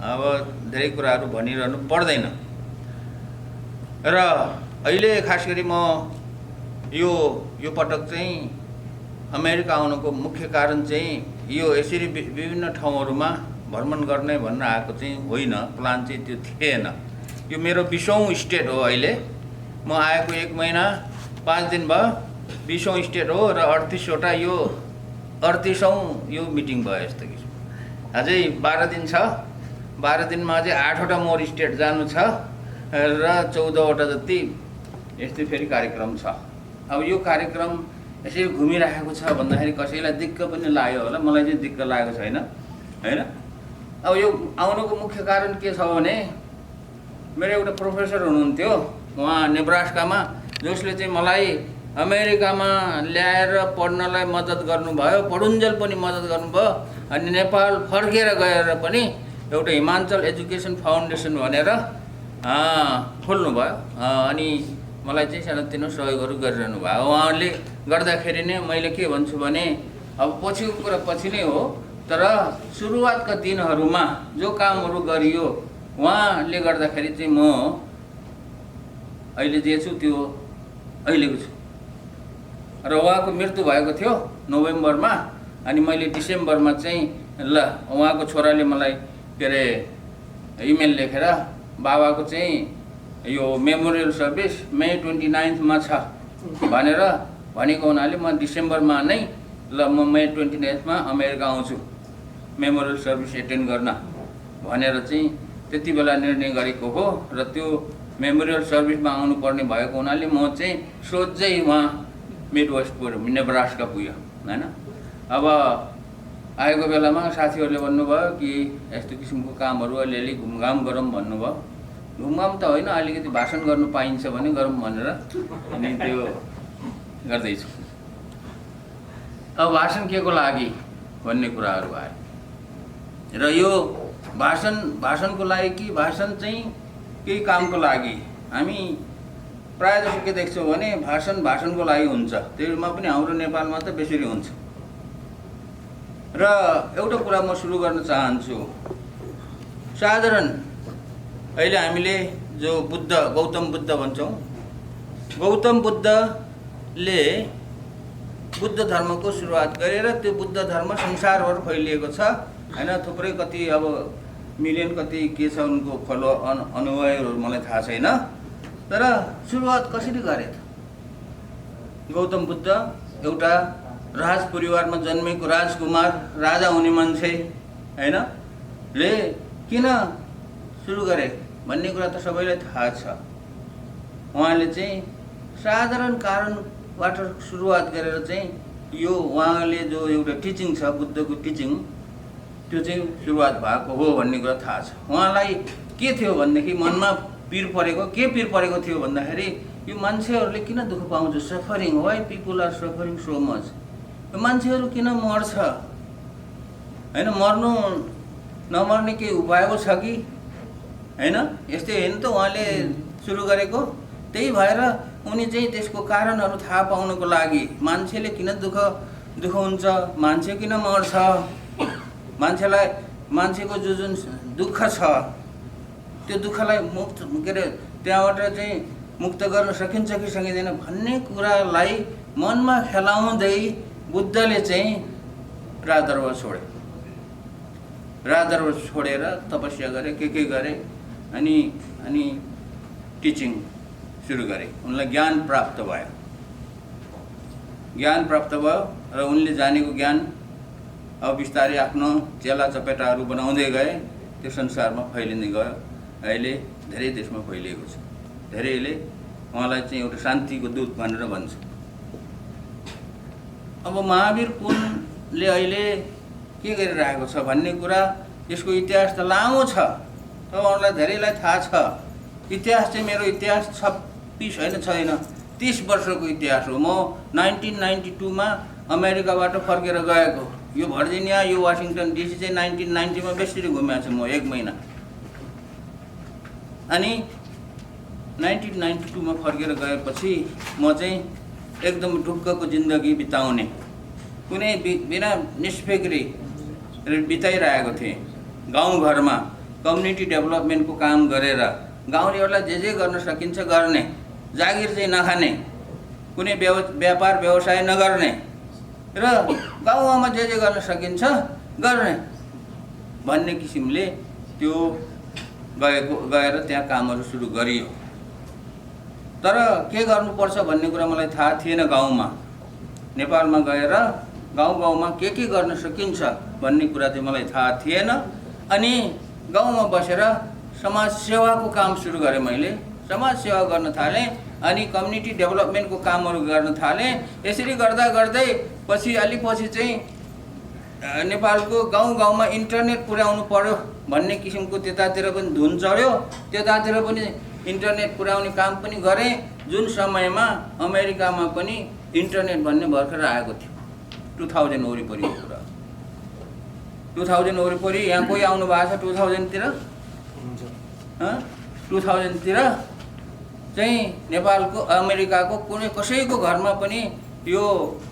अब धेरै कुराहरू भनिरहनु पर्दैन। र अहिले खास गरी म यो पटक चाहिँ अमेरिका आउनुको मुख्य कारण चाहिँ यो यसरी विभिन्न ठाउँहरूमा भ्रमण गर्ने भनेर आएको चाहिँ होइन, प्लान चाहिँ त्यो थिएन। यो मेरो 20औं स्टेट हो। अहिले म आएको 1 महिना 5 दिन भयो, 20औं स्टेट हो र 38वटा यो 38औं यो मिटिङ भयो यस्तो किसिम। अझै 12 दिन छ, 12 दिनमा अझै 8वटा मोर स्टेट जानु छ र 14वटा जति यस्तै फेरि कार्यक्रम छ। अब यो कार्यक्रम यसरी घुमिरहेको छ भन्दाखेरि कसैलाई दिक्क पनि लाग्यो होला, मलाई चाहिँ दिक्क लागेको छैन हैन। अब यो आउनुको मुख्य कारण के छ भने मेरो एउटा प्रोफेसर हुनुहुन्थ्यो उहाँ नेब्रास्कामा, जसले चाहिँ मलाई अमेरिकामा ल्याएर पढ्नलाई मद्दत गर्नुभयो, पढुन्जेल पनि मद्दत गर्नुभयो। अनि नेपाल फर्केर गएर पनि एउटा हिमाञ्चल एजुकेसन फाउन्डेसन भनेर खोल्नुभयो। अनि मलाई चाहिँ सानोतिनो सहयोगहरू गरिरहनु भयो। उहाँले गर्दाखेरि नै मैले के भन्छु भने अब पछिको कुरा पछि नै हो, तर सुरुवातका दिनहरूमा जो कामहरू गरियो उहाँले गर्दाखेरि चाहिँ म अहिले जे छु त्यो अहिलेको छु। र उहाँको मृत्यु भएको थियो नोभेम्बरमा, अनि मैले डिसेम्बरमा चाहिँ ल उहाँको छोराले मलाई के अरे इमेल लेखेर बाबाको चाहिँ यो मेमोरियल सर्भिस मे 29मा छ भनेर भनेको हुनाले म डिसेम्बरमा नै ल म मे 29मा अमेरिका आउँछु मेमोरियल सर्भिस एटेन्ड गर्न भनेर चाहिँ त्यति बेला निर्णय गरेको हो। र त्यो मेमोरियल सर्भिसमा आउनुपर्ने भएको हुनाले म चाहिँ सोझै उहाँ मिडवेस्ट पुग्यो, नेब्रास्का पुग्यो हैन। अब आएको बेलामा साथीहरूले भन्नुभयो कि यस्तो किसिमको कामहरू अलिअलि घुमघाम गरौँ भन्नुभयो। घुमघाम त होइन, अलिकति भाषण गर्नु पाइन्छ भने गरौँ भनेर अनि त्यो गर्दैछु। अब भाषण के को लागि भन्ने कुराहरू आयो र यो भाषणको लागि कि भाषण चाहिँ केही कामको लागि। हामी प्रायः जसो के देख्छौँ भने भाषणको लागि हुन्छ, त्यसमा पनि हाम्रो नेपालमा त बेसरी हुन्छ। र एउटा कुरा म सुरु गर्न चाहन्छु। साधारण अहिले हामीले जो गौतम बुद्ध भन्छौँ, गौतम बुद्धले बुद्ध धर्मको सुरुवात गरेर त्यो बुद्ध धर्म संसारभर फैलिएको छ हैन। थुप्रै कति अब मिलियन कति के छ उनको फलो अनुयायीहरू मलाई थाहा छैन, तर सुरुवात कसरी गरे त? गौतम बुद्ध एउटा राज परिवारमा जन्मेको राजकुमार, राजा हुने मान्छे हैन ले किन सुरु गरे भन्ने कुरा त सबैलाई थाहा छ। उहाँले चाहिँ साधारण कारणबाट सुरुवात गरेर चाहिँ यो उहाँले जो एउटा टिचिङ छ, बुद्धको टिचिङ, त्यो चाहिँ सुरुवात भएको हो भन्ने कुरा थाहा छ। उहाँलाई के थियो भनेदेखि मनमा पिर परेको थियो भन्दाखेरि यो मान्छेहरूले किन दुःख पाउँछ, suffering, why people are suffering so much, यो मान्छेहरू किन मर्छ हैन, मर्नु नमर्ने केही उपाय छ कि हैन, यस्तै होइन त उहाँले सुरु गरेको। त्यही भएर उनी चाहिँ त्यसको कारणहरू थाहा पाउनको लागि मान्छेले किन दुःख हुन्छ, मान्छे किन मर्छ, मान्छेको जुन दुःख छ त्यो दुःखलाई मुक्त के अरे त्यहाँबाट चाहिँ मुक्त गर्न सकिन्छ कि सकिँदैन भन्ने कुरालाई मनमा खेलाउँदै बुद्धले चाहिँ राजदरबार छोडेर तपस्या गरे, के गरे, अनि टिचिङ सुरु गरे। उनलाई ज्ञान प्राप्त भयो र उनले जानेको ज्ञान अब बिस्तारै आफ्नो चेला चपेटाहरू बनाउँदै गए, त्यो संसारमा फैलिँदै गयो। अहिले धेरै देशमा फैलिएको छ। धेरैले उहाँलाई चाहिँ एउटा शान्तिको दूत भनेर भन्छ। अब महावीर कुलले अहिले के गरिरहेको छ भन्ने कुरा, यसको इतिहास त लामो छ, तपाईँहरूलाई धेरैलाई थाहा छ। इतिहास चाहिँ मेरो इतिहास 26 होइन छैन 30 वर्षको इतिहास हो। म 1992मा अमेरिकाबाट फर्केर गएको। यो भर्जिनिया, यो वासिङटन डिसी चाहिँ 1990मा बेसरी घुमेको छु म 1 महिना। अनि 1992मा फर्केर गएपछि म चाहिँ एकदम ढुक्कको जिन्दगी बिताउने, कुनै बिना निष्फिक्री बिताइरहेको थिएँ। गाउँघरमा कम्युनिटी डेभलपमेन्टको काम गरेर गाउँलेहरूलाई जे गर्न सकिन्छ गर्ने, जागिर चाहिँ नखाने, कुनै व्यापार व्यवसाय नगर्ने र गाउँमा जे गर्न सकिन्छ गर्ने भन्ने किसिमले त्यो गएर त्यहाँ कामहरू सुरु गरियो। तर के गर्नुपर्छ भन्ने कुरा मलाई थाहा थिएन। गाउँमा नेपालमा गएर गाउँ-गाउँमा के गर्न सकिन्छ भन्ने कुरा चाहिँ मलाई थाहा थिएन। अनि गाउँमा बसेर समाज सेवाको काम सुरु गरेँ। मैले समाज सेवा गर्न थालेँ अनि कम्युनिटी डेभलपमेन्टको कामहरू गर्न थालेँ। यसरी गर्दा गर्दै पछि चाहिँ नेपालको गाउँ-गाउँमा इन्टरनेट पुर्याउनु पर्यो भन्ने किसिमको त्यतातिर पनि धुन चढ्यो। त्यतातिर पनि इन्टरनेट पुर्याउने काम पनि गरेँ। जुन समयमा अमेरिकामा पनि इन्टरनेट भन्ने भर्खर आएको थियो, 2000 वरिपरिको कुरा। 2000 वरिपरि यहाँ कोही आउनु भएको छ 2000तिर? 2000तिर चाहिँ नेपालको अमेरिकाको कसैको घरमा पनि यो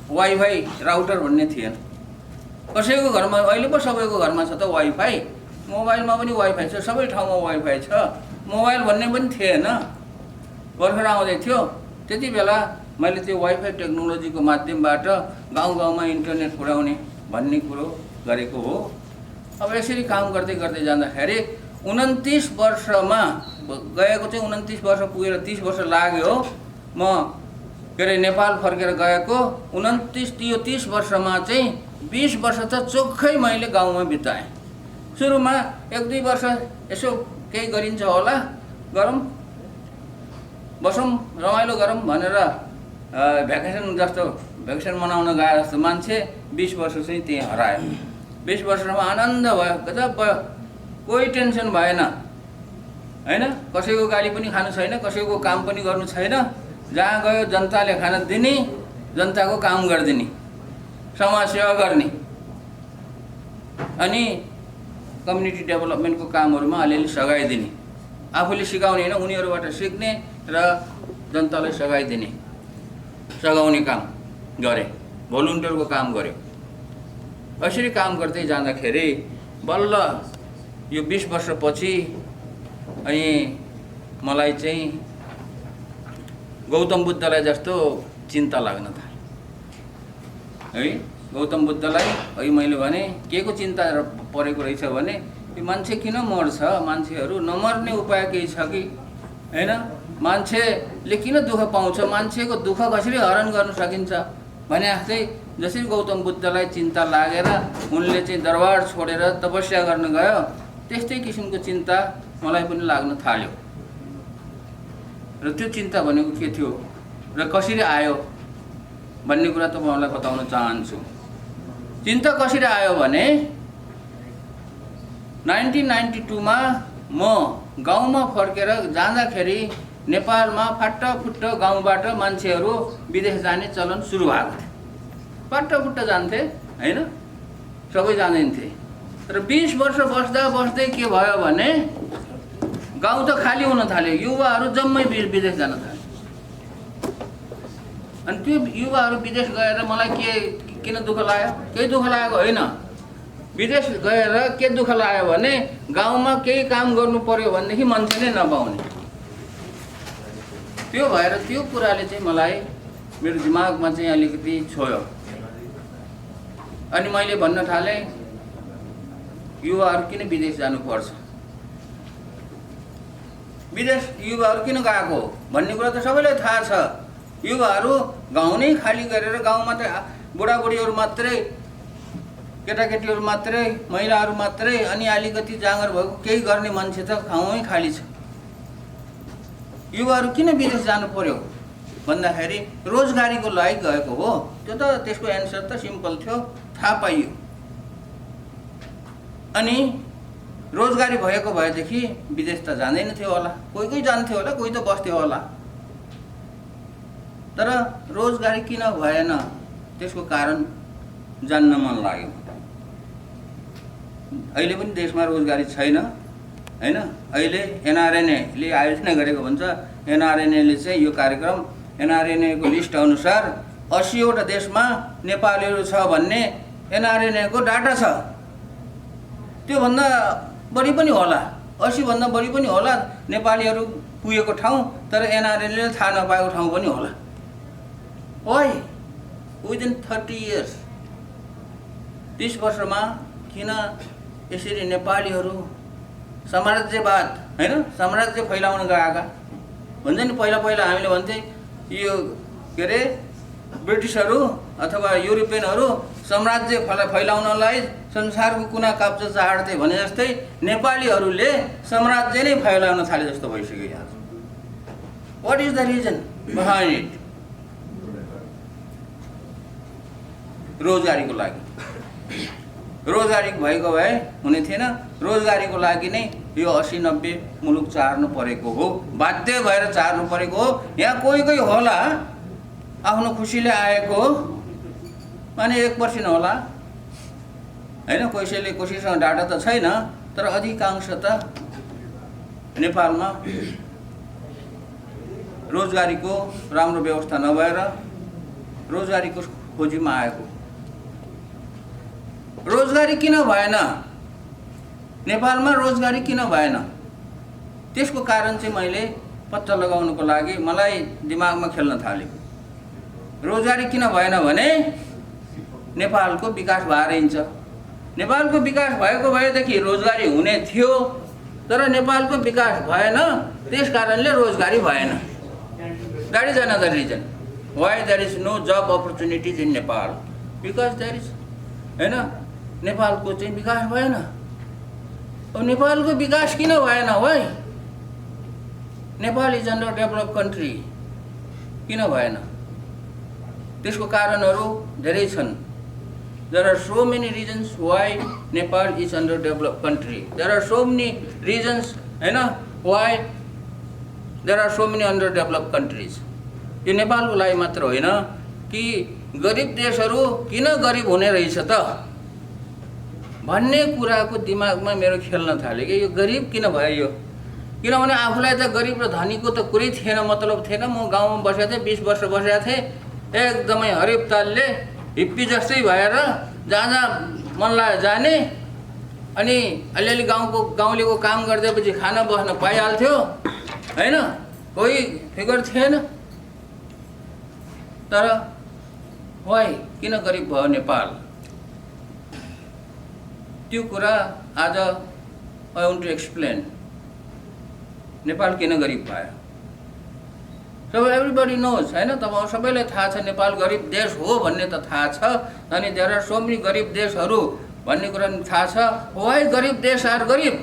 वाइफाई राउटर भन्ने थिएन। कसैको घरमा, अहिले पो सबैको घरमा छ त वाइफाई। मोबाइलमा पनि वाइफाई छ, सबै ठाउँमा वाइफाई छ। मोबाइल भन्ने पनि थिएन, भर्खर आउँदै थियो। त्यति बेला मैले त्यो वाइफाई टेक्नोलोजीको माध्यमबाट गाउँ-गाउँमा इन्टरनेट पुर्याउने भन्ने कुरो गरेको हो। अब यसरी काम गर्दै गर्दै जाँदाखेरि 29 वर्षमा गएको चाहिँ 29 वर्ष पुगेर 30 वर्ष लाग्यो। म नेपाल फर्केर गएको 30 वर्षमा चाहिँ 20 वर्ष त चोखै मैले गाउँमा बिताएँ। सुरुमा 1-2 वर्ष यसो केही गरिन्छ होला, गरौँ बसौँ रमाइलो गरौँ भनेर भ्याकेसन मनाउन गए जस्तो मान्छे 20 वर्ष चाहिँ त्यहीँ हरायो। 20 वर्षमा आनन्द भयो, गजब भयो, कोही टेन्सन भएन हैन। कसैको गाली पनि खानु छैन, कसैको काम पनि गर्नु छैन। जहाँ गयो जनताले खाना दिने, जनताको काम गरिदिने, समाज सेवा गर्ने अनि कम्युनिटी डेभलपमेन्टको कामहरूमा अलिअलि सघाइदिने। आफूले सिकाउने होइन, उनीहरूबाट सिक्ने र जनतालाई सघाउने काम गरे, भोलिन्टियरको काम गर्यो। यसरी काम गर्दै जाँदाखेरि बल्ल यो 20 वर्षपछि अनि मलाई चाहिँ गौतम बुद्धलाई जस्तो चिन्ता लाग्न थाल्यो है। गौतम बुद्धलाई है मैले भने के को चिन्ता परेको रहेछ भने यो मान्छे किन मर्छ, मान्छेहरू नमर्ने उपाय केही छ कि हैन, मान्छेले किन दुःख पाउँछ, मान्छेको दुःख कसरी हरण गर्न सकिन्छ भने चाहिँ जसरी गौतम बुद्धलाई चिन्ता लागेर उनले चाहिँ दरबार छोडेर तपस्या गर्न गयो, त्यस्तै किसिमको चिन्ता मलाई पनि लाग्न थाल्यो। र त्यो चिन्ता भनेको के थियो र कसरी आयो भन्ने कुरा तपाईहरुलाई बताउन चाहन्छु। चिन्ता कसरी आयो भने 1992 मा म गाउँमा फर्केर जाँदाखेरि नेपालमा फाटाफुट्ट गाउँबाट मान्छेहरू विदेश जाने चलन सुरु भएको थियो। फाटाफुट्ट जान्थे हैन, सबै जान्थे। तर 20 वर्ष बस्दा बस्दै के भयो भने गाउँ त खाली हुन थाल्यो, युवाहरू जम्मै विदेश जान थाले। अनि त्यो युवाहरू विदेश गएर मलाई किन दुःख लाग्यो? केही दुःख लागेको होइन। विदेश गएर के दुःख लाग्यो भने गाउँमा केही काम गर्नु पर्यो भनेदेखि मान्छे नै नपाउने। त्यो भएर त्यो कुराले चाहिँ मलाई मेरो दिमागमा चाहिँ अलिकति छोयो। अनि मैले भन्न थालेँ युवाहरू किन विदेश जानुपर्छ, विदेश युवाहरू किन गएको भन्ने कुरा त सबैलाई थाहा छ। युवाहरू गाउँ नै खाली गरेर गाउँमा त बुढाबुढीहरू मात्रै, केटाकेटीहरू मात्रै, महिलाहरू मात्रै अनि अलिकति जाँगर भएको केही गर्ने मान्छे त गाउँमै खाली छ। युवाहरू किन विदेश जानु पर्यो भन्दाखेरि रोजगारीको लागि गएको हो। त्यो त त्यसको एन्सर त सिम्पल थियो, थाहा पाइयो। अनि रोजगारी भएको भएदेखि विदेश त जाँदैन थियो होला, कोही जान्थ्यो होला, कोही त बस्थ्यो होला। तर रोजगारी किन भएन त्यसको कारण जान्न मन लाग्यो। अहिले पनि देशमा रोजगारी छैन हैन। अहिले एनआरएनए ले आयोजना गरेको भन्छ, एनआरएनए ले चाहिँ यो कार्यक्रम, एनआरएनए को लिस्ट अनुसार 80 वटा देशमा नेपालीहरू छ भन्ने एनआरएनए को डाटा छ। त्यो भन्दा बढी पनि होला 80 भन्दा बढी पनि होला नेपालीहरू पुगेको ठाउँ, तर एनआरएलले थाहा नपाएको ठाउँ पनि होला। वाइ विदिन 30 इयर्स 30 वर्षमा किन यसरी नेपालीहरू साम्राज्यवाद हैन साम्राज्य फैलाउन गएका भन्छ नि। पहिला पहिला हामीले भन्थे यो के अरे ब्रिटिसहरू अथवा युरोपियनहरू साम्राज्य फैलाउनलाई संसारको कुना काप्चा चाड्थे भने जस्तै नेपालीहरूले साम्राज्य नै फैलाउन थाले जस्तो भइसक्यो आज। What is the reason behind it? रोजगारीको लागि। रोजगारी भएको भए हुने थिएन। रोजगारीको लागि नै यो 80-90 मुलुक चार्नु परेको हो, बाध्य भएर चार्नु परेको हो। यहाँ कोही कोही होला आफ्नो खुसीले आएको माने 1% होला हैन, कसैसँग डाटा त छैन, तर अधिकांश त नेपालमा रोजगारीको राम्रो व्यवस्था नभएर रोजगारीको खोजीमा आएको। रोजगारी किन भएन नेपालमा? रोजगारी किन भएन त्यसको कारण चाहिँ मैले पत्ता लगाउनको लागि मलाई दिमागमा खेल्न थाल्यो। रोजगारी किन भएन भने नेपालको विकास भएर हिँड्छ। नेपालको विकास भएको भएदेखि रोजगारी हुने थियो, तर नेपालको विकास भएन, त्यस कारणले रोजगारी भएन। That is another reason why there is no job opportunities in Nepal, because there is हैन नेपालको चाहिँ विकास भएन। अब नेपालको विकास किन भएन why? Nepal is under develop country किन भएन? त्यसको कारणहरू धेरै छन्। There are so many reasons why Nepal is underdeveloped country. There are so many reasons, हैन, why there are so many underdeveloped countries. यो नेपालको लागि मात्र होइन कि गरिब देशहरू किन गरिब हुने रहेछ त भन्ने कुराको दिमागमा मेरो खेल्न थाल्यो कि यो गरिब किन भयो यो। किनभने आफूलाई त गरिब र धनीको त कुरै थिएन, मतलब थिएन। म गाउँमा बसेको थिएँ, 20 वर्ष बसेको थिएँ, एकदमै हरिब तालले हिप्पी जस्तै भएर जहाँ जहाँ मन लाग्यो जाने, अनि अलिअलि गाउँलेको काम गरिदिएपछि खाना बस्न पाइहाल्थ्यो हैन, कोही फिकर थिएन। तर वाइ किन गरिब भयो नेपाल? त्यो कुरा आज I want to explain. Nepal किन गरिब भयो? So everybody knows, हैन, तपाईहरु सबैलाई थाहा छ नेपाल गरिब देश हो भन्ने त थाहा छ, अनि देयर आर सो मेनी गरिब देशहरू भन्ने कुरा पनि थाहा छ। वाइ गरिब देश आर गरिब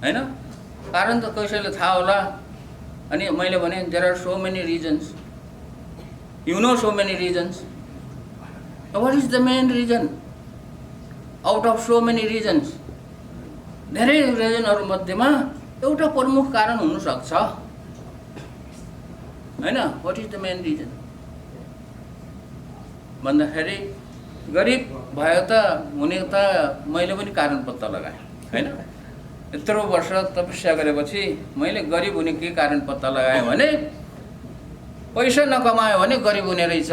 हैन? कारण त कसैले थाहा होला। अनि मैले भने there are so many reasons, you know so many reasons. What is the main reason out of so many reasons? धेरै रिजनहरू मध्येमा एउटा प्रमुख कारण हुन सक्छ हैन। What is the main reason भन्दाखेरि गरिब भयो त हुने त मैले पनि कारण पत्ता लगाएँ हैन। यत्रो वर्ष तपस्या गरेपछि मैले गरिब हुने के कारण पत्ता लगाएँ भने पैसा नकमायो भने गरिब हुने रहेछ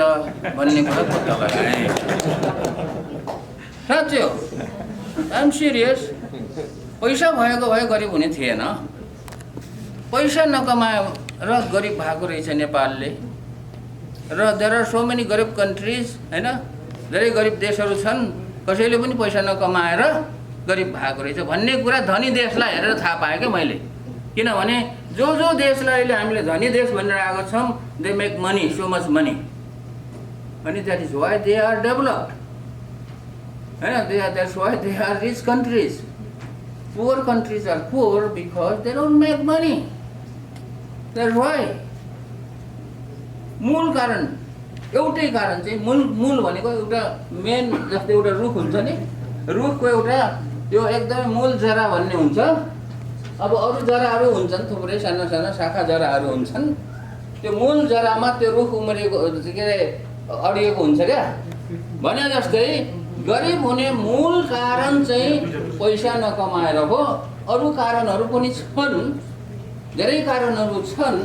भन्ने कुरा पत्ता लगाएँ। साँच्चै हो, आई एम सिरियस। पैसा भएको भए गरिब हुने थिएन। पैसा नकमायो र गरिब भएको रहेछ नेपालले। र देयर आर सो मेनी गरिब कन्ट्रिज हैन, धेरै गरिब देशहरू छन्, कसैले पनि पैसा नकमाएर गरिब भएको रहेछ भन्ने कुरा धनी देशलाई हेरेर थाहा पाएँ क्या मैले। किनभने जो देशलाई अहिले हामीले धनी देश भनेर आएको छौँ, they make money, so much money, अनि that is why they are developed हैन। That's why they are rich countries. Poor countries are poor because they don't make money. That's why. मूल कारण एउटै कारण चाहिँ मूल भनेको एउटा मेन, जस्तै एउटा रुख हुन्छ नि, रुखको एउटा त्यो एकदमै मूल जरा भन्ने हुन्छ। अब अरू जराहरू हुन्छन्, थुप्रै साना साना शाखा जराहरू हुन्छन्। त्यो मूल जरामा त्यो रुख उम्रिएको के अरे अडिएको हुन्छ क्या। भने जस्तै गरिब हुने मूल कारण चाहिँ पैसा नकमाएर हो। अरू कारणहरू पनि छन्, धेरै कारणहरू छन्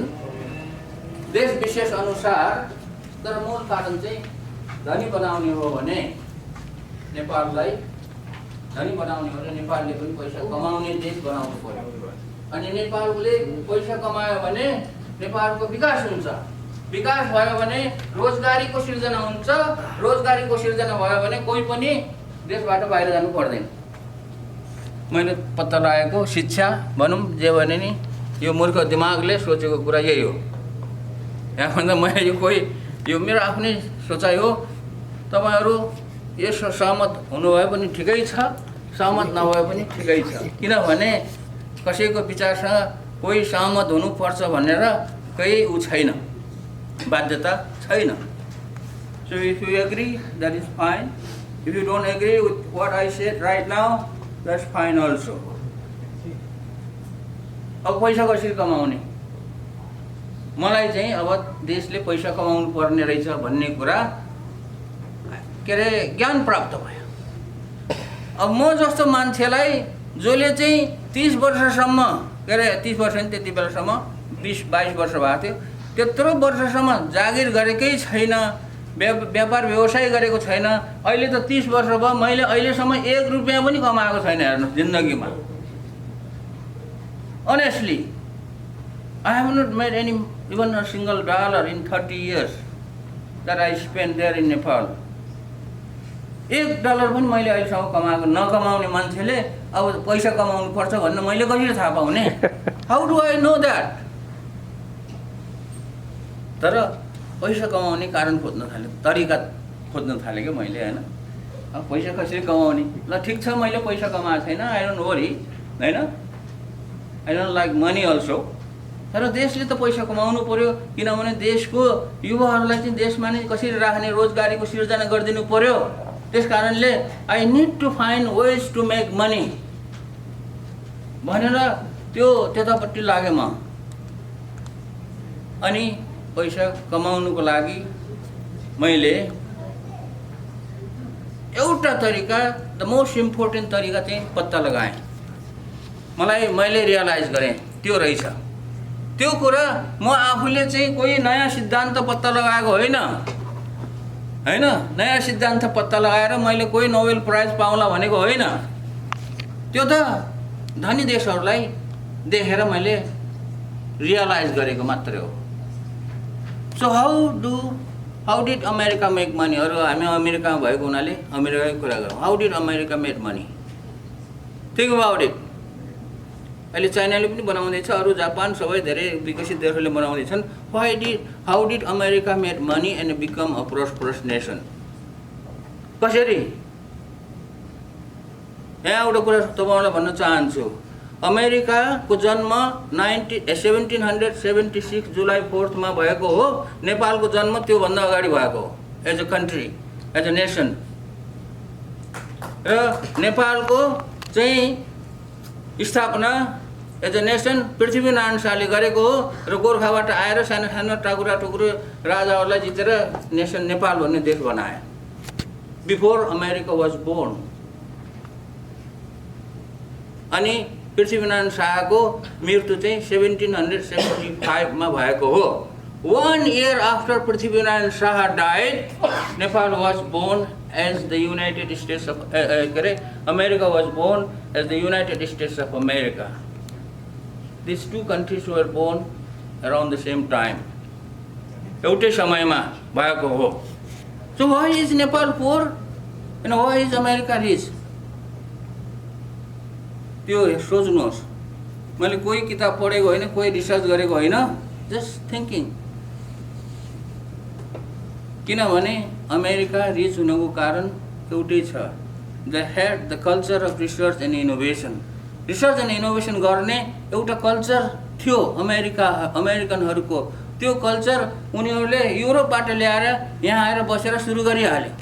देश विशेष अनुसार, तर मूल कारण चाहिँ धनी बनाउने हो भने नेपाललाई धनी बनाउने हो भने नेपालले पनि पैसा कमाउने देश बनाउनु पर्यो। अनि नेपालले पैसा कमायो भने नेपालको विकास हुन्छ। विकास भयो भने रोजगारीको सिर्जना हुन्छ। रोजगारीको सिर्जना भयो भने कोही पनि देशबाट बाहिर जानु पर्दैन। मैले पत्ता लगाएको शिक्षा भनौँ जे भने नि यो मूर्ख दिमागले सोचेको कुरा यही हो। यहाँभन्दा मैले यो मेरो आफ्नै सोचाइ हो। तपाईहरू यस सहमत हुनुभए पनि ठिकै छ, सहमत नभए पनि ठिकै छ। किनभने कसैको विचारसँग कोही सहमत हुनुपर्छ भनेर केही छैन, बाध्यता छैन। So if you agree, that is fine. If you don't agree with what I said right now, that's fine also. अब पैसा कसरी कमाउने? मलाई चाहिँ अब देशले पैसा कमाउनु पर्ने रहेछ भन्ने कुरा के अरे ज्ञान प्राप्त भयो। अब म जस्तो मान्छेलाई जसले चाहिँ 30 वर्षसम्म के अरे 30 वर्ष नि त्यति बेलासम्म 20-22 वर्ष भएको थियो, त्यत्रो वर्षसम्म जागिर गरेकै छैन, व्यापार व्यवसाय गरेको छैन। अहिले त 30 वर्ष भयो, मैले अहिलेसम्म 1 रुपैयाँ पनि कमाएको छैन। हेर्नु जिन्दगीमा honestly I have not made even a single dollar in 30 years that I spent there in Nepal. $1 पनि मैले अहिलेसम्म कमाएको नकमाउने मान्छेले अब पैसा कमाउनु पर्छ भन्ने मैले कसरी थाहा पाउने? How do I know that? तर पैसा कमाउने कारण खोज्न थाले, तरिका खोज्न थाले के मैले हैन। अब पैसा कसरी कमाउने? ल ठीक छ, मैले पैसा कमाएको छैन, I don't worry, हैन? I don't like money also. तर देशले त पैसा कमाउनु पर्यो, किनभने देशको युवाहरूलाई चाहिँ देशमा नै कसरी राख्ने, रोजगारीको सिर्जना गरिदिनु पर्यो। त्यसकारणले I need to find ways to make money भनेर त्यतापट्टि लागे म। अनि पैसा कमाउनुको लागि मैले एउटा तरिका, द मोस्ट इम्पोर्टेन्ट तरिका चाहिँ पत्ता लगाएँ। मैले रियलाइज गरेँ त्यो रहेछ। त्यो कुरा म आफूले चाहिँ कोही नयाँ सिद्धान्त पत्ता लगाएको होइन, नयाँ सिद्धान्त पत्ता लगाएर मैले कोही नोबेल प्राइज पाउला भनेको होइन। त्यो त धनी देशहरूलाई देखेर मैले रियलाइज गरेको मात्रै हो। So how did America make money? हामी अमेरिकामा भएको हुनाले अमेरिकाकै कुरा गरौँ। How did America make money? Think about it. अहिले चाइनाले पनि बनाउँदैछ, अरू जापान सबै धेरै विकसित देशहरूले बनाउँदैछन्। How did America made money and become a prosperous nation? कसरी? यहाँ एउटा कुरा तपाईँलाई भन्न चाहन्छु। अमेरिकाको जन्म 1776 जुलाई 4 मा भएको हो। नेपालको जन्म त्योभन्दा अगाडि भएको हो, as a country, as a nation. र नेपालको चाहिँ स्थापना एज अ नेसन पृथ्वीनारायण शाहले गरेको हो। र गोर्खाबाट आएर सानो सानो टाकुरा टुकुरो राजाहरूलाई जितेर नेसन नेपाल भन्ने देश बनाए। Before America was born. अनि पृथ्वीनारायण शाहको मृत्यु चाहिँ 1775 मा भएको हो। 1 year after Prithvinarayan Shah died, Nepal was born as the United States of America was born as the United States of America. These two countries were born around the same time. एउटै समयमा भएको हो। So why is Nepal poor and why is America rich? त्यो सोच्नुहोस्। मैले कोही किताब पढेको होइन, कोही रिसर्च गरेको होइन, जस्ट थिङ्किङ। किनभने अमेरिका रिच हुनुको कारण एउटै छ, they had the culture of research and innovation. Research and innovation गर्ने एउटा कल्चर थियो अमेरिकनहरूको। त्यो कल्चर उनीहरूले युरोपबाट ल्याएर यहाँ आएर बसेर सुरु गरिहाले।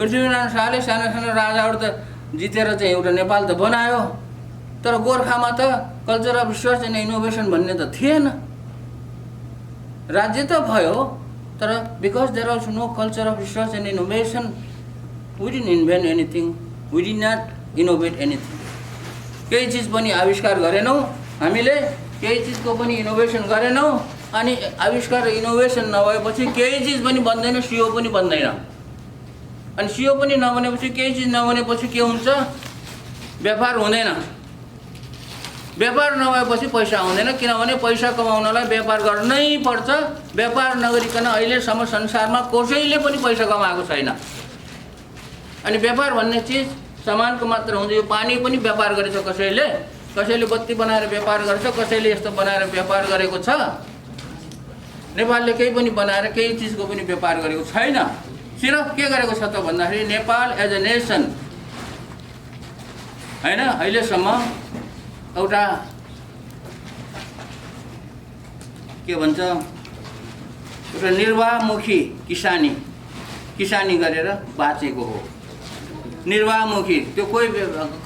पृथ्वीनारायण शाहले सानो सानो राजाहरू त जितेर चाहिँ एउटा नेपाल त बनायो, तर गोर्खामा त culture of research and innovation भन्ने त थिएन। राज्य त भयो, तर because there was no culture of research and innovation, we didn't invent anything, we did not innovate anything. केही चिज पनि आविष्कार गरेनौँ हामीले, केही चिजको पनि इनोभेसन गरेनौँ। अनि आविष्कार इनोभेसन नभएपछि केही चिज पनि बन्दैन, सियो पनि बन्दैन। अनि सियो पनि नबनेपछि, केही चिज नबनेपछि के हुन्छ? व्यापार हुँदैन। व्यापार नभएपछि पैसा आउँदैन, किनभने पैसा कमाउनलाई व्यापार गर्नै पर्छ। व्यापार नगरिकन अहिलेसम्म संसारमा कसैले पनि पैसा कमाएको छैन। अनि व्यापार भन्ने चिज सामानको मात्र हुन्छ। यो पानी पनि व्यापार गरेछ कसैले, कसैले बत्ती बनाएर व्यापार गर्छ, कसैले यस्तो बनाएर व्यापार गरेको छ। नेपालले केही पनि बनाएर केही चिजको पनि व्यापार गरेको छैन। सिर्फ के गरेको छ त भन्दाखेरि नेपाल एज अ नेसन हैन अहिलेसम्म एउटा के भन्छ एउटा निर्वाहमुखी किसानी गरेर बाँचेको हो। निर्वाहमुखी त्यो कोही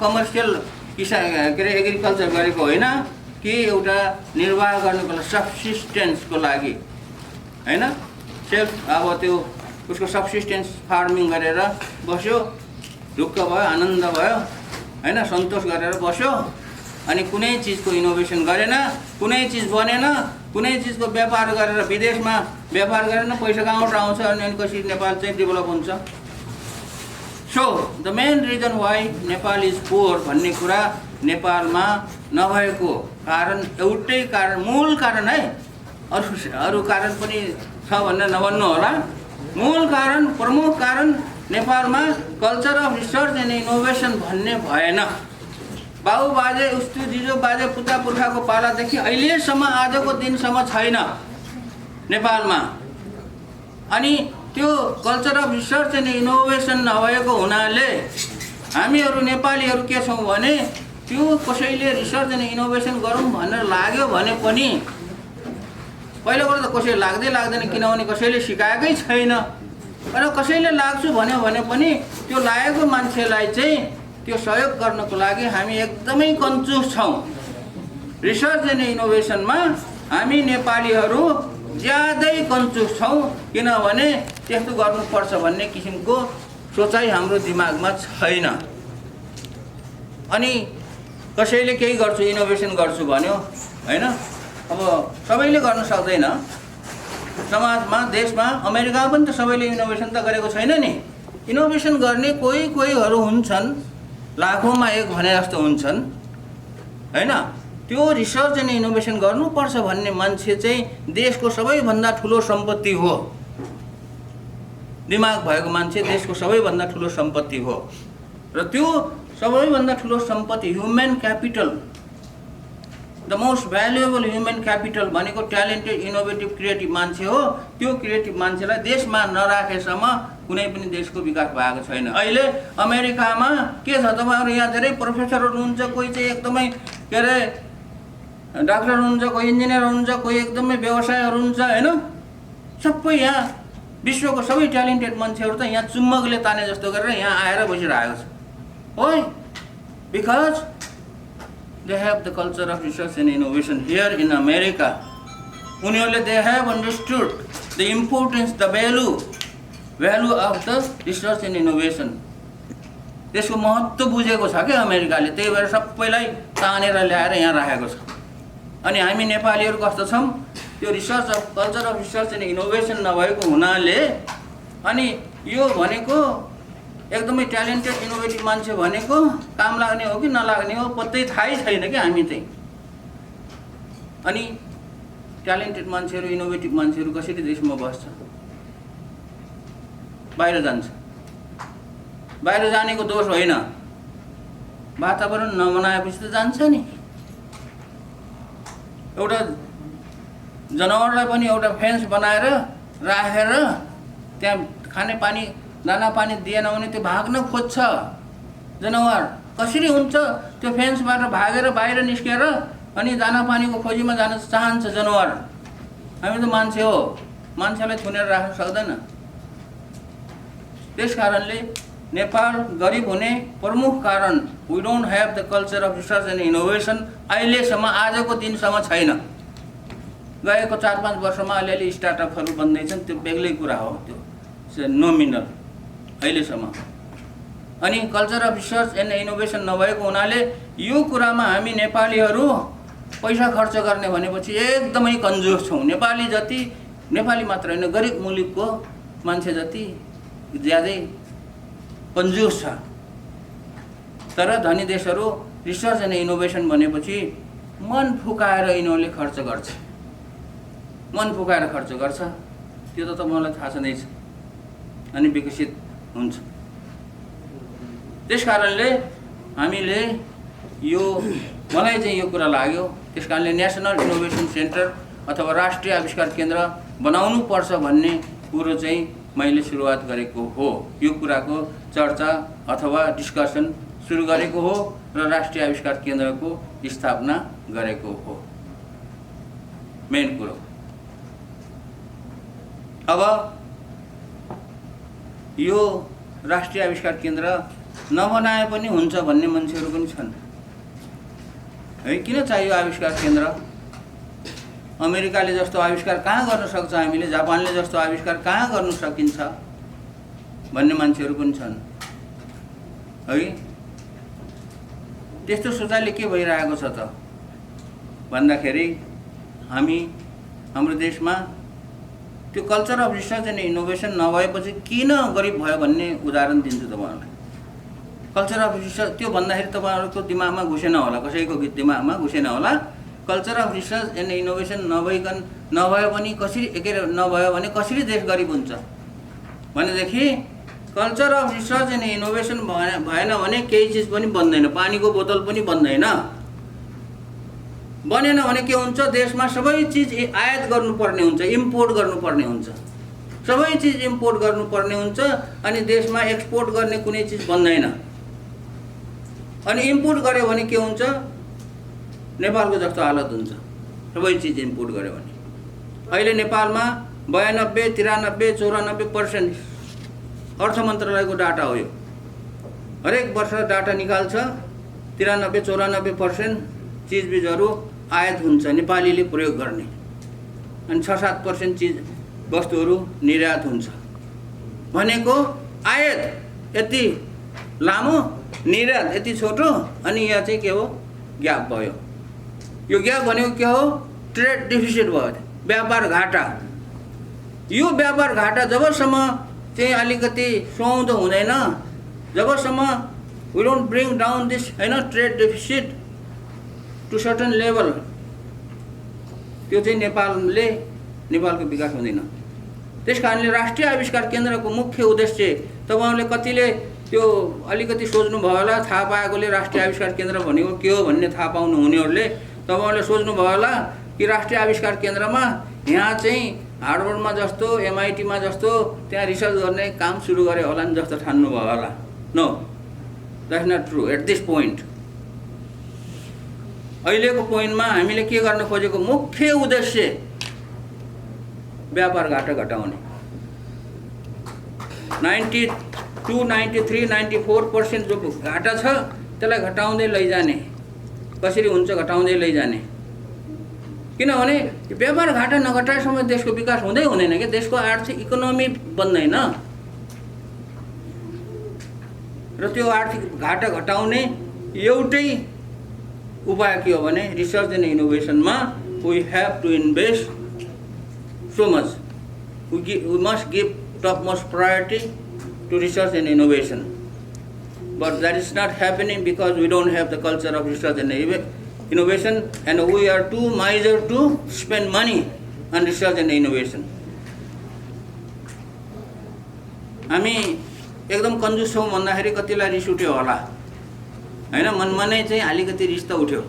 कमर्सियल के अरे एग्रिकल्चर गरेको होइन कि एउटा निर्वाह गर्नुको लागि सब्सिस्टेन्सको लागि हैन। सेल्फ अब त्यो उसको सब्सिस्टेन्स फार्मिङ गरेर बस्यो, ढुक्क भयो, आनन्द भयो हैन, सन्तोष गरेर बस्यो। अनि कुनै चिजको इनोभेसन गरेन, कुनै चिज बनेन, कुनै चिजको व्यापार गरेर विदेशमा व्यापार गरेर पैसा कहाँबाट आउँछ अनि कसरी नेपाल चाहिँ डेभलप हुन्छ। So the main reason why Nepal is poor भन्ने कुरा नेपालमा नभएको कारण एउटै कारण, मूल कारण है, अरू कारण पनि छ भनेर नभन्नु होला। मूल कारण, प्रमुख कारण नेपालमा culture of research and innovation भन्ने भएन। बाउ बाजे उस्तु जिजो बाजे पुता पुर्खाको पालादेखि अहिलेसम्म आजको दिनसम्म छैन नेपालमा। अनि त्यो culture of research and innovation नभएको हुनाले हामीहरू नेपालीहरू के छौँ भने त्यो कसैले रिसर्च एन्ड इनोभेसन गरौँ भनेर लाग्यो भने पनि पहिलो कुरो त कसैले लाग्दैन, किनभने कसैले सिकाएकै छैन। र कसैले लाग्छु भन्यो भने पनि त्यो लागेको मान्छेलाई चाहिँ त्यो सहयोग गर्नको लागि हामी एकदमै कन्जुस छौँ। रिसर्च एन्ड इनोभेसनमा हामी नेपालीहरू ज्यादै कन्जुस छौँ, किनभने त्यस्तो गर्नुपर्छ भन्ने किसिमको सोचाइ हाम्रो दिमागमा छैन। अनि कसैले केही गर्छु इनोभेसन गर्छु भन्यो हैन, अब सबैले गर्न सक्दैन। समाजमा देशमा अमेरिकामा पनि त सबैले इनोभेसन त गरेको छैन नि। इनोभेसन गर्ने कोहीहरू हुन्छन्, लाखौँमा एक भने जस्तो हुन्छन् हैन। त्यो रिसर्च एन्ड इनोभेसन गर्नुपर्छ भन्ने मान्छे चाहिँ देशको सबैभन्दा ठुलो सम्पत्ति हो। दिमाग भएको मान्छे देशको सबैभन्दा ठुलो सम्पत्ति हो। र त्यो सबैभन्दा ठुलो सम्पत्ति human capital, the most valuable human capital भनेको ट्यालेन्टेड इनोभेटिभ क्रिएटिभ मान्छे हो। त्यो क्रिएटिभ मान्छेलाई देशमा नराखेसम्म कुनै पनि देशको विकास भएको छैन। अहिले अमेरिकामा के छ तपाईँहरू, यहाँ धेरै प्रोफेसरहरू हुन्छ, कोही चाहिँ एकदमै के अरे डाक्टर हुनुहुन्छ, कोही इन्जिनियर हुनुहुन्छ, कोही एकदमै व्यवसायहरू हुन्छ हैन। सबै यहाँ विश्वको सबै ट्यालेन्टेड मान्छेहरू त यहाँ चुम्बकले ताने जस्तो गरेर यहाँ आएर बसिरहेको छ। Why? Because they have the culture of research and innovation here in America. उनीहरूले they have understood the importance, the value of the research and innovation. त्यसको महत्त्व बुझेको छ क्या अमेरिकाले, त्यही भएर सबैलाई तानेर ल्याएर यहाँ राखेको छ। अनि हामी नेपालीहरू कस्तो छौँ, त्यो research of culture of research and innovation नभएको हुनाले अनि यो भनेको एकदमै ट्यालेन्टेड इनोभेटिभ मान्छे भनेको काम लाग्ने हो कि नलाग्ने हो पत्तै थाहै छैन कि हामी चाहिँ। अनि ट्यालेन्टेड मान्छेहरू इनोभेटिभ मान्छेहरू कसरी देशमा बस्छ, बाहिर जान्छ। बाहिर जानेको दोष होइन, वातावरण नबनाएपछि त जान्छ नि। एउटा जनावरलाई पनि एउटा फेन्स बनाएर राखेर त्यहाँ खाने पानी दाना पानी दिएन भने त्यो भाग्न खोज्छ जनावर। कसरी हुन्छ, त्यो फेन्सबाट भागेर बाहिर निस्केर अनि दाना पानीको खोजीमा जान चाहन्छ जनावर। हामी त मान्छे हो, मान्छेलाई थुनेर राख्न सक्दैन। त्यस कारणले नेपाल गरिब हुने प्रमुख कारण we don't have the culture of research and innovation अहिलेसम्म आजको दिनसम्म छैन। गएको 4-5 वर्षमा अलिअलि स्टार्टअपहरू बन्दैछन्, त्यो बेग्लै कुरा हो, त्यो नोमिनल अहिलेसम्म। अनि culture of research and innovation नभएको हुनाले यो कुरामा हामी नेपालीहरू पैसा खर्च गर्ने भनेपछि एकदमै कन्जुस छौँ। नेपाली जति, नेपाली मात्र होइन गरिब मुलुकको मान्छे जति ज्यादै कन्जुस छ। तर धनी देशहरू रिसर्च एन्ड इनोभेसन भनेपछि मन फुकाएर यिनीहरूले खर्च गर्छ, मन फुकाएर खर्च गर्छ। त्यो त मलाई थाहा छँदैछ। अनि विकसित हुन्छ। त्यस कारणले हामीले यो मलाई चाहिँ यो कुरा लाग्यो। त्यस कारणले नेसनल इनोभेसन सेन्टर अथवा राष्ट्रिय आविष्कार केन्द्र बनाउनु पर्छ भन्ने कुरो चाहिँ मैले सुरुवात गरेको हो। यो कुराको चर्चा अथवा डिस्कसन सुरु गरेको हो र राष्ट्रिय आविष्कार केन्द्रको स्थापना गरेको हो। मेन कुरो अब यो राष्ट्रिय आविष्कार केन्द्र नबनाए पनि हुन्छ भन्ने मान्छेहरू पनि छन् है। किन चाहियो आविष्कार केन्द्र? अमेरिकाले जस्तो आविष्कार कहाँ गर्न सक्छ हामीले, जापानले जस्तो आविष्कार कहाँ गर्न सकिन्छ भन्ने मान्छेहरू पनि छन् है। त्यस्तो सोचाइले के भइरहेको छ त भन्दाखेरि हाम्रो देशमा त्यो culture of research and innovation नभएपछि किन गरिब भयो भन्ने उदाहरण दिन्छु तपाईँहरूलाई। कल्चर अफ रिसर्च त्यो भन्दाखेरि तपाईँहरूको दिमागमा घुसेन होला, कसैको दिमागमा घुसेन होला। Culture of research and innovation नभयो पनि कसरी नभयो भने कसरी देश गरिब हुन्छ भनेदेखि culture of research and innovation भएन भने केही चिज पनि बन्दैन। पानीको बोतल पनि बन्दैन। बनेन भने के हुन्छ? देशमा सबै चिज आयात गर्नुपर्ने हुन्छ, इम्पोर्ट गर्नुपर्ने हुन्छ। सबै चिज इम्पोर्ट गर्नुपर्ने हुन्छ अनि देशमा एक्सपोर्ट गर्ने कुनै चिज बन्दैन। अनि इम्पोर्ट गर्यो भने के हुन्छ? नेपालको जस्तो हालत हुन्छ। सबै चिज इम्पोर्ट गर्यो भने अहिले नेपालमा 92, 93, 94% अर्थ मन्त्रालयको डाटा हो यो। हरेक वर्ष डाटा निकाल्छ। 93, 94% चिजबिजहरू आयात हुन्छ नेपालीले प्रयोग गर्ने अनि 6-7% चिज वस्तुहरू निर्यात हुन्छ। भनेको आयात यति लामो, निर्यात यति छोटो, अनि यहाँ चाहिँ के हो? ग्याप भयो। यो ग्याप भनेको के हो? ट्रेड डिफिसिट भयो, व्यापार घाटा। यो व्यापार घाटा जबसम्म चाहिँ अलिकति सुहाउँदो हुँदैन, जबसम्म we don't bring down this हैन trade deficit to certain level, त्यो चाहिँ नेपालको विकास हुँदैन। त्यस कारणले राष्ट्रिय आविष्कार केन्द्रको मुख्य उद्देश्य तपाईँहरूले कतिले त्यो अलिकति सोच्नुभयो होला, थाहा पाएकोले राष्ट्रिय आविष्कार केन्द्र भनेको के हो भन्ने थाहा पाउनु हुनेहरूले तपाईँहरूले सोच्नुभयो होला कि राष्ट्रिय आविष्कार केन्द्रमा यहाँ चाहिँ हार्वर्डमा जस्तो MITमा जस्तो त्यहाँ रिसर्च गर्ने काम सुरु गरे होला नि जस्तो ठान्नुभयो होला। No, that's not true at this point. अहिलेको पोइन्टमा हामीले के गर्न खोजेको मुख्य उद्देश्य व्यापार घाटा घटाउने। 92, 93, 94% जो घाटा छ त्यसलाई घटाउँदै लैजाने। कसरी हुन्छ? घटाउँदै लैजाने। किनभने व्यापार घाटा नघटाएसम्म देशको विकास हुँदैन क्या। देशको आर्थिक इकोनोमी बन्दैन र त्यो आर्थिक घाटा घटाउने एउटै उपाय के हो भने रिसर्च एन्ड इनोभेसनमा we have to invest so much. We must give topmost priority to research and innovation. But that is not happening because we don't have the culture of research and innovation, and we are too miser to spend money on research and innovation. हामी एकदम कन्जुस छौँ भन्दाखेरि कतिलाई रिस उठ्यो होला हैन? मनमा नै चाहिँ अलिकति रिस त उठ्यो।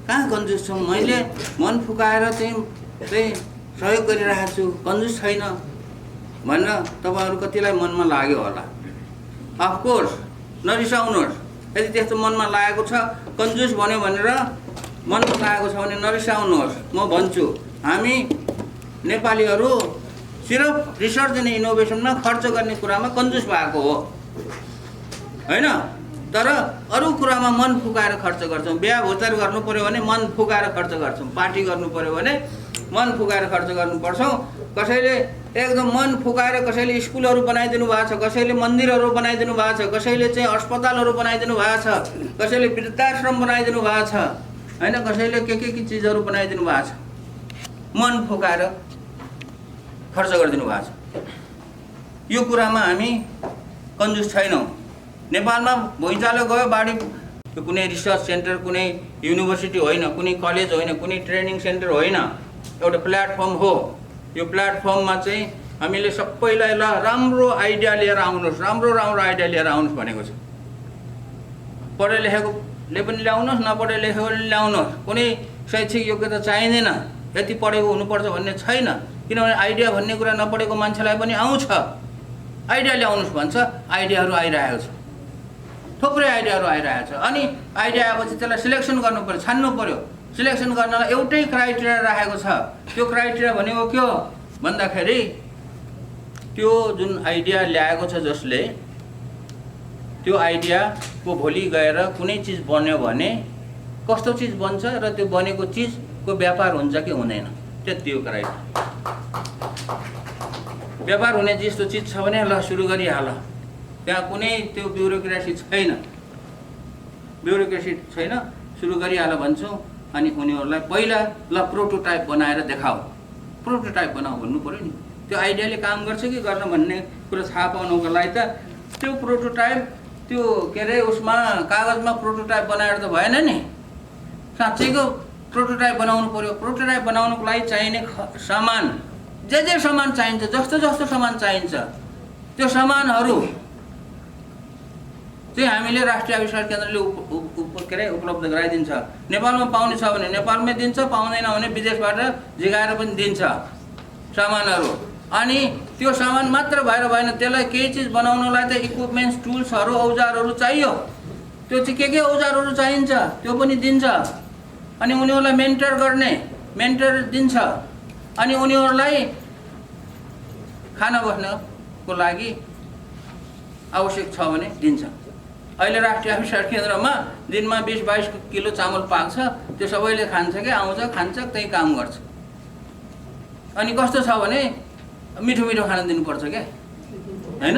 कहाँ कन्जुस छौँ? मैले मन फुकाएर चाहिँ सहयोग गरिरहेको छु, कन्जुस छैन भनेर तपाईँहरू कतिलाई मनमा लाग्यो होला। अफकोर्स नरिसाउनुहोस्। यदि त्यस्तो मनमा लागेको छ, कन्जुस भन्यो भनेर मनमा लागेको छ भने नरिसाउनुहोस्। म भन्छु हामी नेपालीहरू सिर्फ रिसर्च एन्ड इनोभेसनमा खर्च गर्ने कुरामा कन्जुस भएको हो हैन? तर अरू कुरामा मन फुकाएर खर्च गर्छौँ। बिहा भोजर गर्नु पर्यो भने मन फुकाएर खर्च गर्छौँ। पार्टी गर्नु पर्यो भने मन फुकाएर खर्च गर्नुपर्छौँ। कसैले एकदम मन फुकाएर कसैले स्कुलहरू बनाइदिनु भएको छ, कसैले मन्दिरहरू बनाइदिनु भएको छ, कसैले चाहिँ अस्पतालहरू बनाइदिनु भएको छ, कसैले वृद्धाश्रम बनाइदिनु भएको छ हैन? कसैले के चिजहरू बनाइदिनु भएको छ। मन फुकाएर खर्च गरिदिनु भएको छ। यो कुरामा हामी कन्जुस छैनौँ। नेपालमा भुइँचालो गयो बाढी, कुनै रिसर्च सेन्टर, कुनै युनिभर्सिटी होइन, कुनै कलेज होइन, कुनै ट्रेनिङ सेन्टर होइन, एउटा प्लेटफर्म हो। यो प्लेटफर्ममा चाहिँ हामीले सबैलाई ल राम्रो आइडिया लिएर आउनुहोस्, राम्रो आइडिया लिएर आउनुहोस् भनेको छ। पढे लेखेकोले पनि ल्याउनुहोस्, नपढे लेखेकोले ल्याउनुहोस्, कुनै शैक्षिक योग्यता चाहिँदैन, यति पढेको हुनुपर्छ भन्ने छैन। किनभने आइडिया भन्ने कुरा नपढेको मान्छेलाई पनि आउँछ। आइडिया ल्याउनुहोस् भन्छ, आइडियाहरू आइरहेको छ, थुप्रै आइडियाहरू आइरहेको छ। अनि आइडिया आएपछि त्यसलाई सिलेक्सन गर्नु पऱ्यो, छान्नु पऱ्यो। सिलेक्सन गर्नलाई एउटै क्राइटेरिया राखेको छ। त्यो क्राइटेरिया भनेको के हो भन्दाखेरि त्यो जुन आइडिया ल्याएको छ जसले, त्यो आइडियाको भोलि गएर कुनै चिज बन्यो भने कस्तो चिज बन्छ र त्यो बनेको चिजको व्यापार हुन्छ कि हुँदैन, त्यति हो क्राइटेरिया। व्यापार हुने जस्तो चिज छ भने ल सुरु गरिहाल, त्यहाँ कुनै त्यो ब्युरोक्रेसी छैन, सुरु गरिहाल भन्छौँ। अनि उनीहरूलाई पहिला ल प्रोटोटाइप बनाएर देखाऊ, प्रोटोटाइप बनाऊ भन्नु पऱ्यो नि। त्यो आइडियाले काम गर्छ कि गर्न भन्ने कुरा थाहा पाउनुको लागि त त्यो प्रोटोटाइप, त्यो के अरे उसमा कागजमा प्रोटोटाइप बनाएर त भएन नि, साँच्चैको प्रोटोटाइप बनाउनु पऱ्यो। प्रोटोटाइप बनाउनुको लागि चाहिने सामान, जे सामान चाहिन्छ, जस्तो सामान चाहिन्छ, त्यो सामानहरू चाहिँ हामीले राष्ट्रिय आविष्कार केन्द्रले उपलब्ध गराइदिन्छ। नेपालमा पाउने छ भने नेपालमै दिन्छ, पाउँदैन भने विदेशबाट जिगाएर पनि दिन्छ सामानहरू। अनि त्यो सामान मात्र भएर भएन, त्यसलाई केही चिज बनाउनलाई त इक्विपमेन्ट्स, टुल्सहरू, औजारहरू चाहियो। त्यो चाहिँ के औजारहरू चाहिन्छ त्यो पनि दिन्छ। अनि उनीहरूलाई मेन्टर दिन्छ। अनि उनीहरूलाई खाना बस्नको लागि आवश्यक छ भने दिन्छ। अहिले राष्ट्रिय आविष्कार केन्द्रमा दिनमा 20-22 किलो चामल पाक्छ, त्यो सबैले खान्छ कि आउँछ, खान्छ, त्यही काम गर्छ। अनि कस्तो छ भने मिठो खाना दिनुपर्छ क्या, होइन?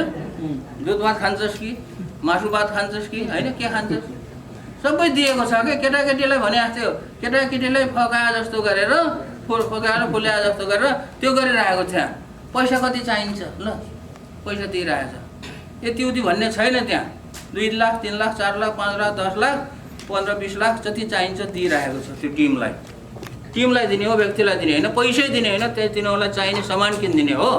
दुध भात खान्छस् कि मासु भात खान्छस् कि होइन, के खान्छस्, सबै दिएको छ क्या। केटाकेटीलाई भने जस्तै हो, केटाकेटीलाई फकाए जस्तो गरेर, फकाएर फुल्याए जस्तो गरेर त्यो गरिरहेको छ। पैसा कति चाहिन्छ, ल पैसा दिइरहेछ, यति उति भन्ने छैन। त्यहाँ 2 लाख, 3 लाख, 4 लाख, 5 लाख, 10 लाख, 15-20 लाख जति चाहिन्छ दिइरहेको छ। त्यो टिमलाई दिने हो, व्यक्तिलाई दिने होइन, पैसै दिने होइन, त्यही तिनीहरूलाई चाहिने सामान किनिदिने हो।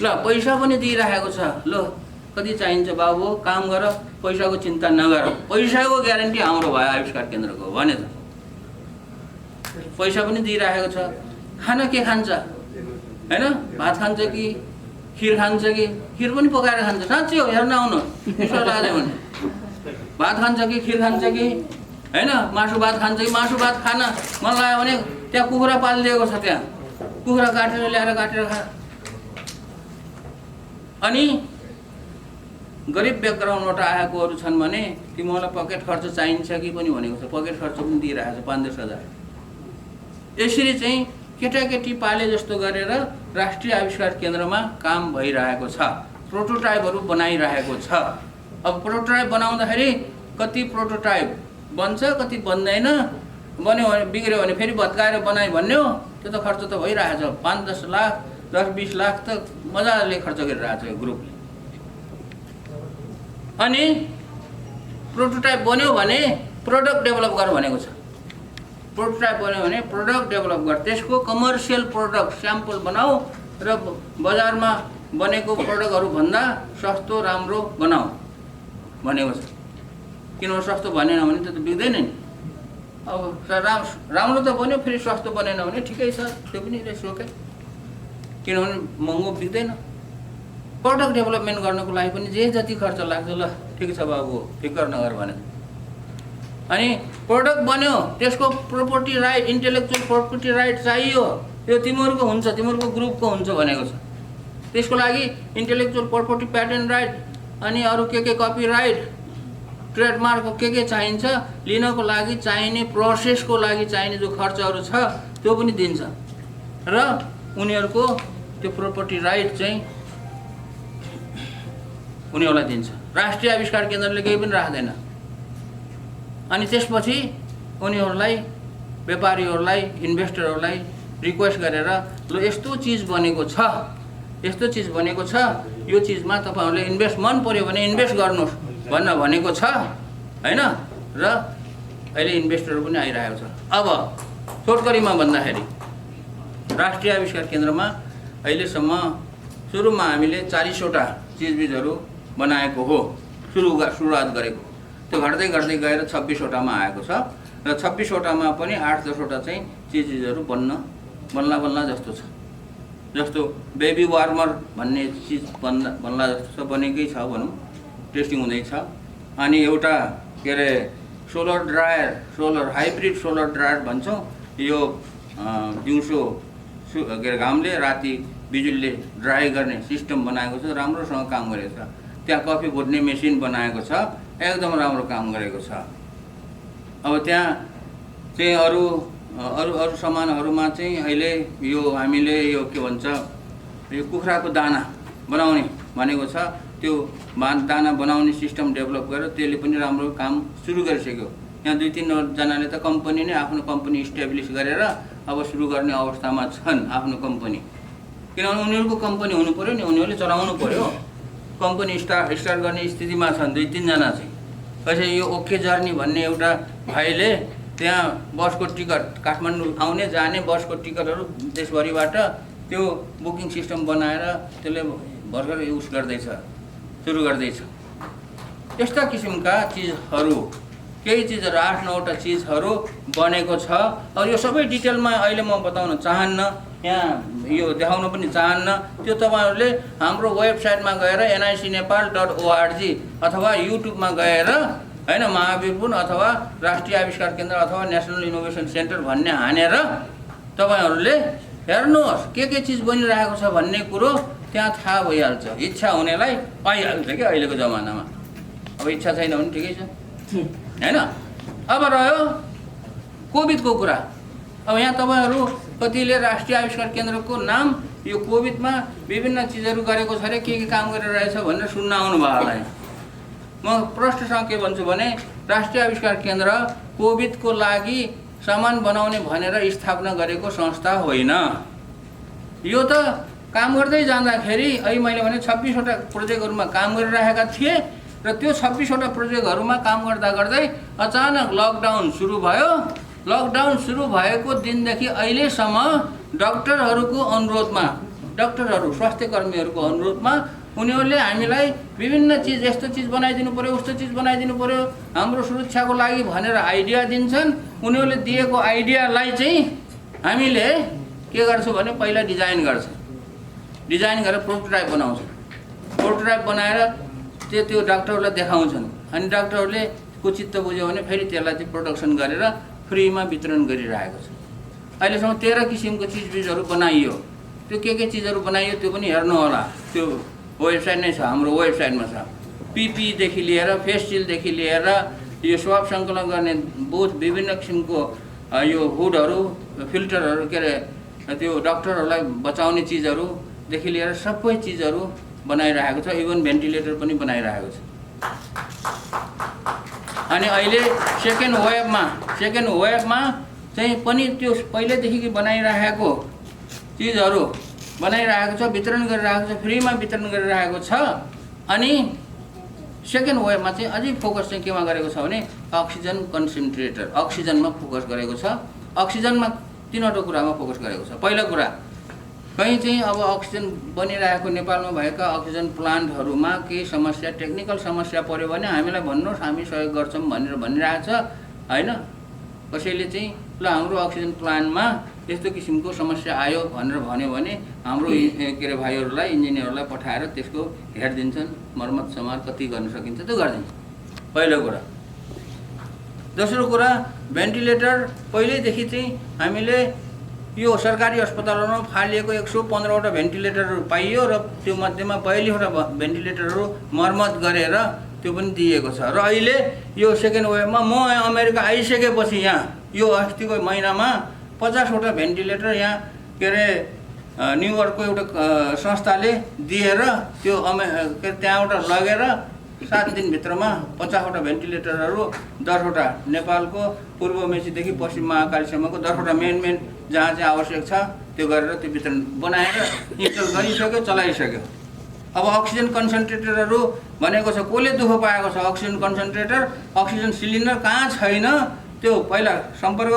ल पैसा पनि दिइरहेको छ, ल कति चाहिन्छ बाबु, काम गर, पैसाको चिन्ता नगर। पैसाको ग्यारेन्टी हाम्रो भयो आविष्कार केन्द्रको भने त। पैसा पनि दिइरहेको छ। खाना के खान्छ, होइन? भात खान्छ कि खिर खान्छ कि, खिर पनि पकाएर खान्छ, साँच्चै हो, हेर्न आउनु विश्वास लाग्यो भने। भात खान्छ कि खिर खान्छ कि, होइन? मासु भात खान्छ कि, मासु भात खान मन लाग्यो भने त्यहाँ कुखुरा पालिदिएको छ, त्यहाँ कुखुरा काटेर खा। अनि गरिब ब्याकग्राउन्डबाट आएकोहरू छन् भने तिमीहरूलाई पकेट खर्च चाहिन्छ कि पनि भनेको छ, पकेट खर्च पनि दिइरहेको छ 5-10 हजार। यसरी चाहिँ केटाकेटी पाले जस्तो गरेर राष्ट्रिय आविष्कार केन्द्रमा काम भइरहेको छ, प्रोटोटाइपहरू बनाइरहेको छ। अब प्रोटोटाइप बनाउँदाखेरि कति प्रोटोटाइप बन्छ, कति बन्दैन, बन्यो भने बिग्रियो भने फेरि भत्काएर बनाइ भन्ने हो, त्यो त खर्च त भइरहेछ। 5-10 लाख, 10-20 लाख त मजाले खर्च गरिरहेछ यो ग्रुपले। अनि प्रोटोटाइप बन्यो भने प्रोडक्ट डेभलप गर भनेको छ। प्रोटोटाइप बन्यो भने प्रोडक्ट डेभलप गर, त्यसको कमर्सियल प्रोडक्ट स्याम्पल बनाऊ र बजारमा बनेको प्रोडक्टहरू भन्दा सस्तो राम्रो बनाऊ भनेको छ। किनभने सस्तो बनेन भने त बिग्दैन नि। अब राम्रो त बन्यो, फेरि सस्तो बनेन भने ठिकै छ, त्यो पनि रेसोकै, किनभने महँगो बिग्दैन। प्रोडक्ट डेभलपमेन्ट गर्नको लागि पनि जे जति खर्च लाग्छ, ल ठिक छ बाबु, फिकर नगर भने। अनि प्रोडक्ट बन्यो, त्यसको property right, intellectual property right चाहियो, त्यो तिमीहरूको हुन्छ, तिमीहरूको ग्रुपको हुन्छ भनेको छ। त्यसको लागि इन्टेलेक्चुअल प्रोपर्टी, प्याटेन्ट राइट, अनि अरू के कपिराइट, ट्रेडमार्क के चाहिन्छ, लिनको लागि चाहिने, प्रोसेसको लागि चाहिने जो खर्चहरू छ त्यो पनि दिन्छ। र उनीहरूको त्यो प्रोपर्टी राइट चाहिँ उनीहरूलाई दिन्छ। राष्ट्रिय आविष्कार केन्द्रले केही पनि राख्दैन। अनि त्यसपछि उनीहरूलाई, व्यापारीहरूलाई, इन्भेस्टरहरूलाई रिक्वेस्ट गरेर ल यस्तो चिज बनेको छ, यो चिजमा तपाईँहरूले इन्भेस्ट मन पर्यो भने इन्भेस्ट गर्नुहोस् भन्न भनेको छ हैन। र अहिले इन्भेस्टरहरू पनि आइरहेको छ। अब छोटकरीमा भन्दाखेरि राष्ट्रिय आविष्कार केन्द्रमा अहिलेसम्म सुरुमा हामीले 40वटा चिजबिजहरू बनाएको हो, सुरुवात गरेको। त्यो घट्दै घट्दै गएर 26वटामा आएको छ र 26वटामा पनि 8-10वटा चाहिँ चिजबिजहरू बन्ला जस्तो छ। जस्तो बेबी वार्मर भन्ने चिज बन्ला जस्तो छ, बनेकै छ भनौँ, टेस्टिङ हुँदैछ। अनि एउटा के अरे सोलर हाइब्रिड सोलर ड्रायर भन्छौँ, यो दिउँसो के अरे घामले राति बिजुलीले ड्राई गर्ने सिस्टम बनाएको छ, राम्रोसँग काम गरेको छ। त्यहाँ कफी भुट्ने मेसिन बनाएको छ, एकदम राम्रो काम गरेको छ। अब त्यहाँ चाहिँ अरू सामानहरूमा चाहिँ अहिले यो हामीले यो के भन्छ यो कुखुराको दाना बनाउने भनेको छ, त्यो दाना बनाउने सिस्टम डेभलप गरेर त्यसले पनि राम्रो काम सुरु गरिसक्यो। यहाँ 2-3 जनाले त कम्पनी नै आफ्नो कम्पनी इस्टाब्लिस गरेर अब सुरु गर्ने अवस्थामा छन् आफ्नो कम्पनी। किनभने उनीहरूको कम्पनी हुनु पऱ्यो नि, उनीहरूले चलाउनु पऱ्यो। कम्पनी स्टार्ट गर्ने स्थितिमा छन् 2-3 जना चाहिँ। कसै यो ओके जर्नी भन्ने एउटा भाइले त्यहाँ बसको टिकट, काठमाडौँ आउने जाने बसको टिकटहरू देशभरिबाट त्यो बुकिङ सिस्टम बनाएर त्यसले भर्खर युज गर्दैछ, सुरु गर्दैछ। यस्ता किसिमका चिजहरू, केही चिजहरू 8-9वटा चिजहरू बनेको छ। अब यो सबै डिटेलमा अहिले म बताउन चाहन्न, यहाँ यो देखाउन पनि चाहन्न। त्यो तपाईँहरूले हाम्रो वेबसाइटमा गएर nicnepal.org अथवा युट्युबमा गएर हैन महावीरपुर अथवा राष्ट्रिय आविष्कार केन्द्र अथवा नेसनल इनोभेसन सेन्टर भन्ने हानेर तपाईँहरूले हेर्नुहोस् के चिज बनिरहेको छ भन्ने कुरो त्यहाँ थाहा भइहाल्छ। इच्छा हुनेलाई पाइहाल्छ क्या अहिलेको जमानामा। अब इच्छा छैन भने ठिकै छ हैन। अब रह्यो कोभिडको कुरा। अब यहाँ तपाईँहरू कतिले राष्ट्रिय आविष्कार केन्द्रको नाम यो कोभिडमा विभिन्न चिजहरू गरेको छ अरे, के काम गरेर रहेछ भनेर सुन्न आउनु भयो होला। म प्रश्नसँग के भन्छु भने राष्ट्रिय आविष्कार केन्द्र कोभिडको लागि सामान बनाउने भनेर स्थापना गरेको संस्था होइन। यो त काम गर्दै जाँदाखेरि अहिले मैले भने 26वटा प्रोजेक्टहरूमा काम गरिरहेका थिए र त्यो 26वटा प्रोजेक्टहरूमा काम गर्दा गर्दै अचानक लकडाउन सुरु भयो। लकडाउन सुरु भएको दिनदेखि अहिलेसम्म डाक्टरहरूको अनुरोधमा, डाक्टरहरू स्वास्थ्य कर्मीहरूको अनुरोधमा उनीहरूले हामीलाई विभिन्न चिज, यस्तो चिज बनाइदिनु पर्यो, उस्तो चिज बनाइदिनु पर्यो, हाम्रो सुरक्षाको लागि भनेर आइडिया दिन्छन्। उनीहरूले दिएको आइडियालाई चाहिँ हामीले के गर्छौँ भने पहिला डिजाइन गर्छौँ, डिजाइन गरेर प्रोटोटाइप बनाउँछौँ। प्रोटोटाइप बनाएर त्यो डाक्टरहरूलाई देखाउँछन् अनि डाक्टरहरूले को चित्त बुझ्यो भने फेरि त्यसलाई चाहिँ प्रोडक्सन गरेर फ्रीमा वितरण गरिरहेको छ। अहिलेसम्म 13 किसिमको चिजबिजहरू बनाइयो। त्यो के चिजहरू बनाइयो त्यो पनि हेर्नु होला, त्यो वेबसाइट नै छ, हाम्रो वेबसाइटमा छ। पिपीदेखि लिएर फेस सिल्डदेखि लिएर यो स्वाब सङ्कलन गर्ने बहुत विभिन्न किसिमको यो हुडहरू, फिल्टरहरू, के अरे त्यो डाक्टरहरूलाई बचाउने चिजहरूदेखि लिएर सबै चिजहरू बनाइरहेको छ। इभन भेन्टिलेटर पनि बनाइरहेको छ। अनि अहिले सेकेन्ड वेभमा चाहिँ पनि त्यो पहिलेदेखि बनाइरहेको चिजहरू बनाइरहेको छ, वितरण गरिरहेको छ, फ्रीमा वितरण गरिरहेको छ। अनि सेकेन्ड वेभमा चाहिँ अझै फोकस चाहिँ केमा गरेको छ भने अक्सिजन कन्सन्ट्रेटर, अक्सिजनमा फोकस गरेको छ। अक्सिजनमा 3वटा कुरामा फोकस गरेको छ। पहिलो कुरा, कहीँ चाहिँ अब अक्सिजन बनिरहेको नेपालमा भएका अक्सिजन प्लान्टहरूमा केही समस्या, टेक्निकल समस्या पऱ्यो भने हामीलाई भन्नुहोस्, हामी सहयोग गर्छौँ भनेर भनिरहेको छ हैन। कसैले चाहिँ ल हाम्रो अक्सिजन प्लान्टमा यस्तो किसिमको समस्या आयो भनेर भन्यो भने हाम्रो के अरे भाइहरूलाई, इन्जिनियरहरूलाई पठाएर त्यसको हेरिदिन्छन्, मर्मत समार कति गर्न सकिन्छ त्यो गरिदिन्छ। पहिलो कुरा। दोस्रो कुरा, भेन्टिलेटर पहिल्यैदेखि चाहिँ हामीले यो सरकारी अस्पतालमा फालिएको 115वटा भेन्टिलेटरहरू पाइयो र त्यो मध्येमा 42वटा भेन्टिलेटरहरू मर्मत गरेर त्यो पनि दिएको छ। र अहिले यो सेकेन्ड वेभमा म अमेरिका आइसकेपछि यहाँ यो अस्तिको महिनामा 50वटा भेन्टिलेटर यहाँ के अरे न्युयोर्कको एउटा संस्थाले दिएर त्यो त्यहाँबाट लगेर 7 दिनभित्रमा 50वटा भेन्टिलेटरहरू 10वटा नेपालको पूर्व मेचीदेखि पश्चिम महाकालीसम्मको 10वटा मेन जहाँ चाहिँ आवश्यक छ त्यो गरेर त्यो वितरण बनाएर इन्स्टल गरिसक्यो, चलाइसक्यो। अब अक्सिजन कन्सन्ट्रेटरहरू भनेको छ। कसले दुःख पाएको छ? अक्सिजन कन्सन्ट्रेटर, अक्सिजन सिलिन्डर कहाँ छैन त्यो पहिला सम्पर्क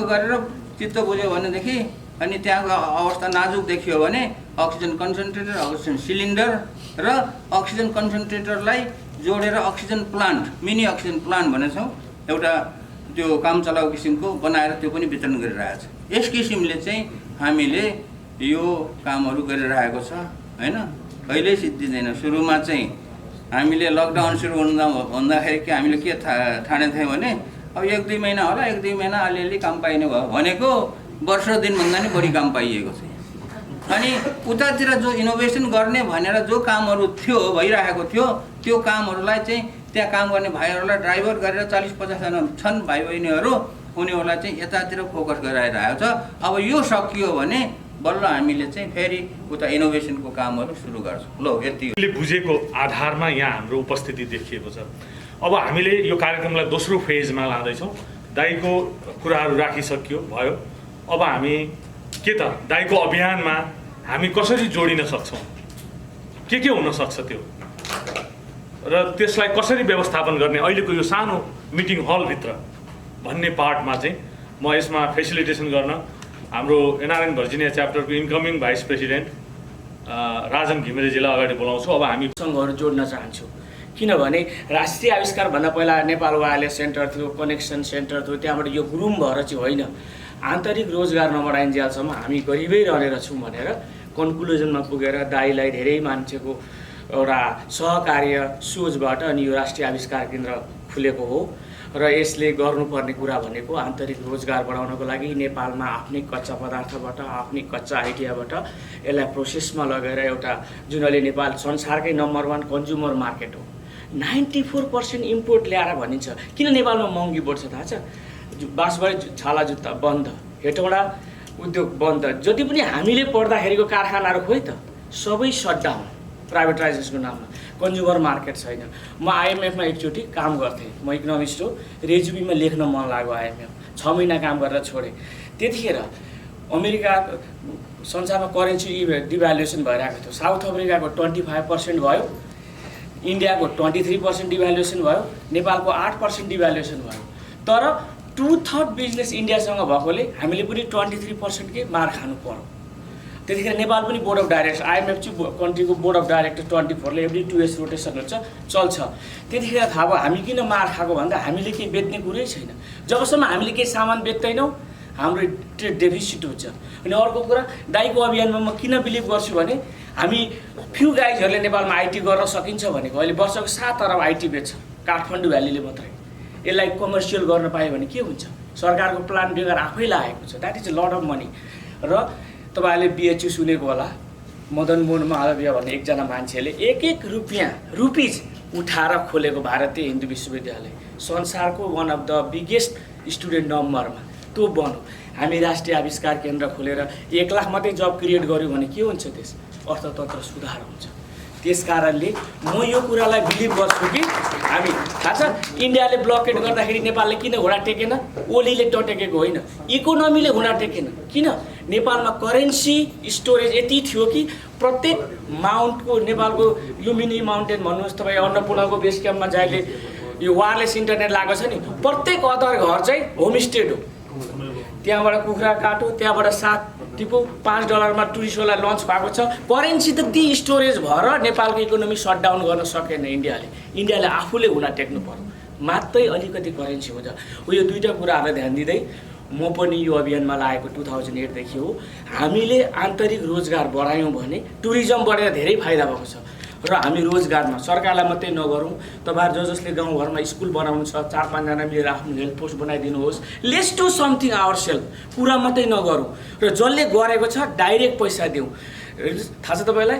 गरेर चित्त बुझ्यो भनेदेखि अनि त्यहाँको अवस्था नाजुक देखियो भने अक्सिजन कन्सन्ट्रेटर, अक्सिजन सिलिन्डर र अक्सिजन कन्सन्ट्रेटरलाई जोडेर oxygen plant, mini oxygen plant भनेछौँ, एउटा त्यो काम चलाउ किसिमको बनाएर त्यो पनि वितरण गरिरहेको छ। यस किसिमले चाहिँ हामीले यो कामहरू गरिरहेको छ हैन। कहिल्यै सिद्धिँदैन। सुरुमा चाहिँ हामीले लकडाउन सुरु भन्दाखेरि के हामीले के ठानेको थियौँ भने अब 1-2 महिना होला, 1-2 महिना अलिअलि काम पाइने भयो भनेको वर्ष दिनभन्दा नि बढी काम पाइएको छ। अनि उतातिर जो इनोभेसन गर्ने भनेर जो कामहरू थियो, भइरहेको थियो, त्यो कामहरूलाई चाहिँ त्यहाँ काम गर्ने भाइहरूलाई ड्राइभर गरेर 40-50 जना छन् भाइ बहिनीहरू, उनीहरूलाई चाहिँ यतातिर फोकस गराइरहेको छ। अब यो सकियो भने बल्ल हामीले चाहिँ फेरि उता इनोभेसनको कामहरू सुरु गर्छौँ। ल यति बुझेको आधारमा यहाँ हाम्रो उपस्थिति देखिएको छ। अब हामीले यो कार्यक्रमलाई दोस्रो फेजमा लाँदैछौँ। दाइको कुराहरू राखिसकियो भयो। अब हामी के त दाइको अभियानमा हामी कसरी जोडिन सक्छौँ, के हुन सक्छ त्यो र त्यसलाई कसरी व्यवस्थापन गर्ने, अहिलेको यो सानो मिटिङ हलभित्र भन्ने पार्टमा चाहिँ म यसमा फेसिलिटेसन गर्न हाम्रो एनआरएन भर्जिनिया च्याप्टरको इन्कमिङ भाइस प्रेसिडेन्ट राजन घिमिरेजीलाई अगाडि बोलाउँछु। अब हामी सङ्घहरू जोड्न चाहन्छु, किनभने राष्ट्रिय आविष्कार भन्दा पहिला नेपाल वायरलेस सेन्टर थियो, कनेक्सन सेन्टर थियो, त्यहाँबाट यो गुरुङ भएर चाहिँ होइन, आन्तरिक रोजगार नबढाइन्जेलसम्म हामी गरिबै रहेर छौँ भनेर कन्क्लुजनमा पुगेर दाइलाई धेरै मान्छेको एउटा सहकार्य सोचबाट अनि यो राष्ट्रिय आविष्कार केन्द्र खुलेको हो। र यसले गर्नुपर्ने कुरा भनेको आन्तरिक रोजगार बढाउनको लागि नेपालमा आफ्नै कच्चा पदार्थबाट, आफ्नै कच्चा आइडियाबाट यसलाई प्रोसेसमा लगेर एउटा जुन अहिले नेपाल संसारकै नम्बर 1 कन्ज्युमर मार्केट हो। 94% इम्पोर्ट ल्याएर भनिन्छ। किन नेपालमा महँगी बढ्छ थाहा छ? बाँसबारी छाला जुत्ता बन्द, हेटौँडा उद्योग बन्द, जति पनि हामीले पढ्दाखेरिको कारखानाहरू खोइ त सबै सटडाउन प्राइभेटाइजेसनको नाममा। कन्ज्युमर मार्केट छैन। म आइएमएफमा एकचोटि काम गर्थेँ, म इकोनोमिस्ट हो, रेज्युमीमा लेख्न मन लाग्यो आइएमएफ, 6 महिना काम गरेर छोडेँ। त्यतिखेर अमेरिका संसारमा करेन्सी डिभ्यालुएसन भइरहेको थियो। साउथ अफ्रिकाको 25% भयो, इन्डियाको 23% डिभ्यालुएसन भयो, नेपालको 8% डिभ्यालुएसन भयो। तर 2/3 बिजनेस इन्डियासँग भएकोले हामीले पनि 23% के मार खानु पर्यो। त्यतिखेर नेपाल पनि बोर्ड अफ डाइरेक्टर, आइएमएफ चाहिँ कन्ट्रीको बोर्ड अफ डाइरेक्टर 24 ले एभ्री 2 years रोटेसन हुन्छ, चल्छ। त्यतिखेर थाहा भयो हामी किन मार खाएको भन्दा हामीले केही बेच्ने कुरै छैन। जबसम्म हामीले केही सामान बेच्दैनौँ हाम्रो ट्रेड डेफिसिट हुन्छ। अनि अर्को कुरा, दाइको अभियानमा म किन बिलिभ गर्छु भने हामी फ्यु गाइजहरूले नेपालमा आइटी गर्न सकिन्छ भनेको अहिले वर्षको 7 अरब आइटी बेच्छ काठमाडौँ भ्यालीले मात्रै। यसलाई कमर्सियल गर्न पायो भने के हुन्छ? सरकारको प्लान बेगर आफै लागेको छ। That is a lot of money. र तपाईँहरूले बिएचयू सुनेको होला, मदन मोहन मालवीय भन्ने एकजना मान्छेले 1-1 रुपिज उठाएर खोलेको भारतीय हिन्दू विश्वविद्यालय, संसारको one of the biggest student नम्बरमा त्यो बन्यो। हामी राष्ट्रिय आविष्कार केन्द्र खोलेर 1 लाख मात्रै जब क्रिएट गऱ्यौँ भने के हुन्छ? देश अर्थतन्त्र सुधार हुन्छ। त्यस कारणले म यो कुरालाई बिलिभ गर्छु कि हामी थाहा छ इन्डियाले ब्लकेट गर्दाखेरि नेपालले किन घुँडा टेकेन? ओलीले टटेकेको होइन, इकोनोमीले घुँडा टेकेन। किन? नेपालमा करेन्सी स्टोरेज यति थियो कि प्रत्येक माउन्टको, नेपालको लुम्बिनी माउन्टेन भन्नुहोस्, तपाईँ अन्नपूर्णको बेस क्याम्पमा जहिले यो वायरलेस इन्टरनेट लागेको छ नि, प्रत्येक अदर घर चाहिँ होमस्टे हो। त्यहाँबाट कुखुरा काटो, त्यहाँबाट साग टिपो, $5 टुरिस्टहरूलाई लन्च भएको छ। करेन्सी त ती स्टोरेज भएर नेपालको इकोनोमी सटडाउन गर्न सकेन इन्डियाले आफूले हुन टेक्नु पर्यो, मात्रै अलिकति करेन्सी हुन्छ। यो दुईवटा कुराहरूलाई ध्यान दिँदै म पनि यो अभियानमा लागेको 2008 देखि हो। हामीले आन्तरिक रोजगार बढायौँ भने टुरिज्म बढेर धेरै फाइदा भएको छ। र हामी रोजगारमा सरकारलाई मात्रै नगरौँ, तपाईँहरू जसले गाउँघरमा स्कुल बनाउनु छ 4-5 जना मिलेर आफ्नो हेल्प पोस्ट बनाइदिनुहोस्। Let's do something our self, कुरा मात्रै नगरौँ। र जसले गरेको छ डाइरेक्ट पैसा दिउँ। थाहा छ तपाईँलाई,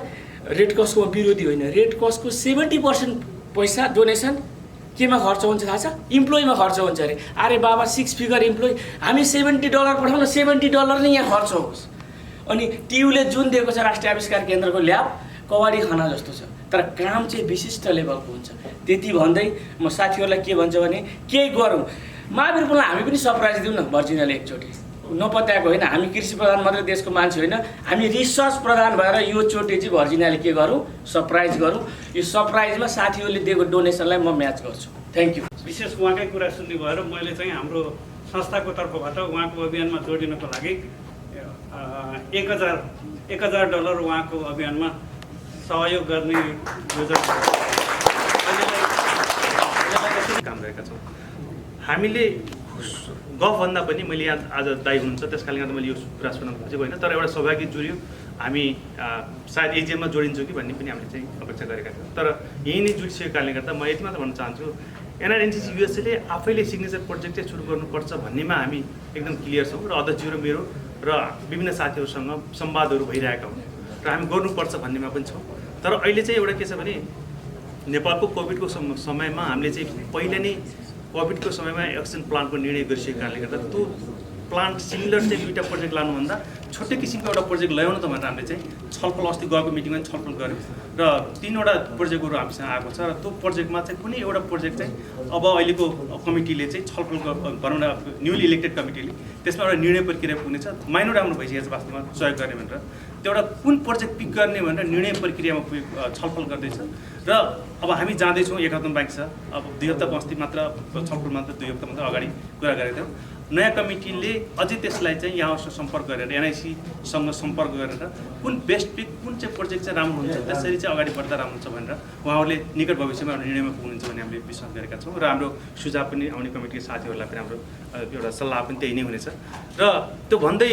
रेड क्रसको विरोधी होइन, रेड क्रसको 70% पैसा डोनेसन केमा खर्च हुन्छ थाहा छ? इम्प्लोइमा खर्च हुन्छ अरे। अरे बाबा, 6 फिगर इम्प्लोइ, हामी $70 पठाउन, $70 नै यहाँ खर्च होस्। अनि टियुले जुन दिएको छ राष्ट्रिय आविष्कार केन्द्रको ल्याब, कवाडी खाना जस्तो छ, तर काम चाहिँ विशिष्ट लेभलको हुन्छ। त्यति भन्दै म साथीहरूलाई के भन्छ भने केही गरौँ। महावीर पुनलाई हामी पनि सरप्राइज दिउँ न भर्जिनियाले एकचोटि। नपत्याएको होइन। हामी कृषि प्रधान मात्रै देशको मान्छे होइन, हामी रिसर्च प्रधान भएर यो चोटि चाहिँ भर्जिनियाले के गरौँ, सरप्राइज गरौँ। यो सरप्राइजमा साथीहरूले दिएको डोनेसनलाई म म्याच गर्छु। Thank you. विशेष उहाँकै कुरा सुन्ने भएर मैले चाहिँ हाम्रो संस्थाको तर्फबाट उहाँको अभियानमा जोडिनको लागि $1000 उहाँको अभियानमा सहयोग गर्ने योजना काम गरेका छौँ। हामीले गफभन्दा पनि मैले यहाँ आज दाइ हुनुहुन्छ त्यस कारणले गर्दा मैले यो कुरा सुनाउनु खोजेको होइन, तर एउटा सौभाग्य जुड्यो। हामी सायद एजिएममा जोडिन्छौँ कि भन्ने पनि हामीले चाहिँ अपेक्षा गरेका थियौँ, तर यहीँ नै जुडिसकेको कारणले गर्दा म यति मात्र भन्न चाहन्छु, NRNCC USA आफैले सिग्नेचर प्रोजेक्ट चाहिँ सुरु गर्नुपर्छ भन्नेमा हामी एकदम क्लियर छौँ र अध्यक्ष र मेरो र विभिन्न साथीहरूसँग संवादहरू भइरहेका हुन् र हामी गर्नुपर्छ भन्नेमा पनि छौँ। तर अहिले चाहिँ एउटा के छ भने नेपालको कोभिडको समयमा हामीले चाहिँ पहिले नै कोभिडको समयमा एक्सन प्लानको निर्णय गरिसकेको कारणले गर्दा त्यो प्लान्ट सिमिलर चाहिँ 2टा प्रोजेक्ट लानुभन्दा छुट्टै किसिमको एउटा प्रोजेक्ट ल्याउनु त भनेर हामीले चाहिँ छलफल अस्ति गएको मिटिङमा पनि छलफल गऱ्यौँ र 3वटा प्रोजेक्टहरू हामीसँग आएको छ र त्यो प्रोजेक्टमा चाहिँ कुनै एउटा प्रोजेक्ट चाहिँ अब अहिलेको कमिटीले चाहिँ छलफल भनौँ न न्युली इलेक्टेड कमिटीले त्यसमा एउटा निर्णय प्रक्रिया पुग्नेछ। माइनर राम्रो भइसकेको छ वास्तवमा सहयोग गर्ने भनेर त्यो एउटा कुन प्रोजेक्ट पिक गर्ने भनेर निर्णय प्रक्रियामा छलफल गर्दैछ र अब हामी जाँदैछौँ। 1 हप्ता बाँकी छ, अब 2 हप्ता बस्ती मात्र छलफल मात्र 2 हप्ता मात्र अगाडि कुरा गरेका थियौँ। नयाँ कमिटीले अझै त्यसलाई चाहिँ यहाँसँग सम्पर्क गरेर NIC-सँग सम्पर्क गरेर कुन बेस्ट पिक कुन चाहिँ प्रोजेक्ट चाहिँ राम्रो हुन्छ त्यसरी चाहिँ अगाडि बढ्दा राम्रो हुन्छ भनेर उहाँहरूले निकट भविष्यमा एउटा निर्णयमा पुग्नुहुन्छ भन्ने हामीले विश्वास गरेका छौँ र हाम्रो सुझाव पनि आउने कमिटीका साथीहरूलाई पनि हाम्रो एउटा सल्लाह पनि त्यही नै हुनेछ। र त्यो भन्दै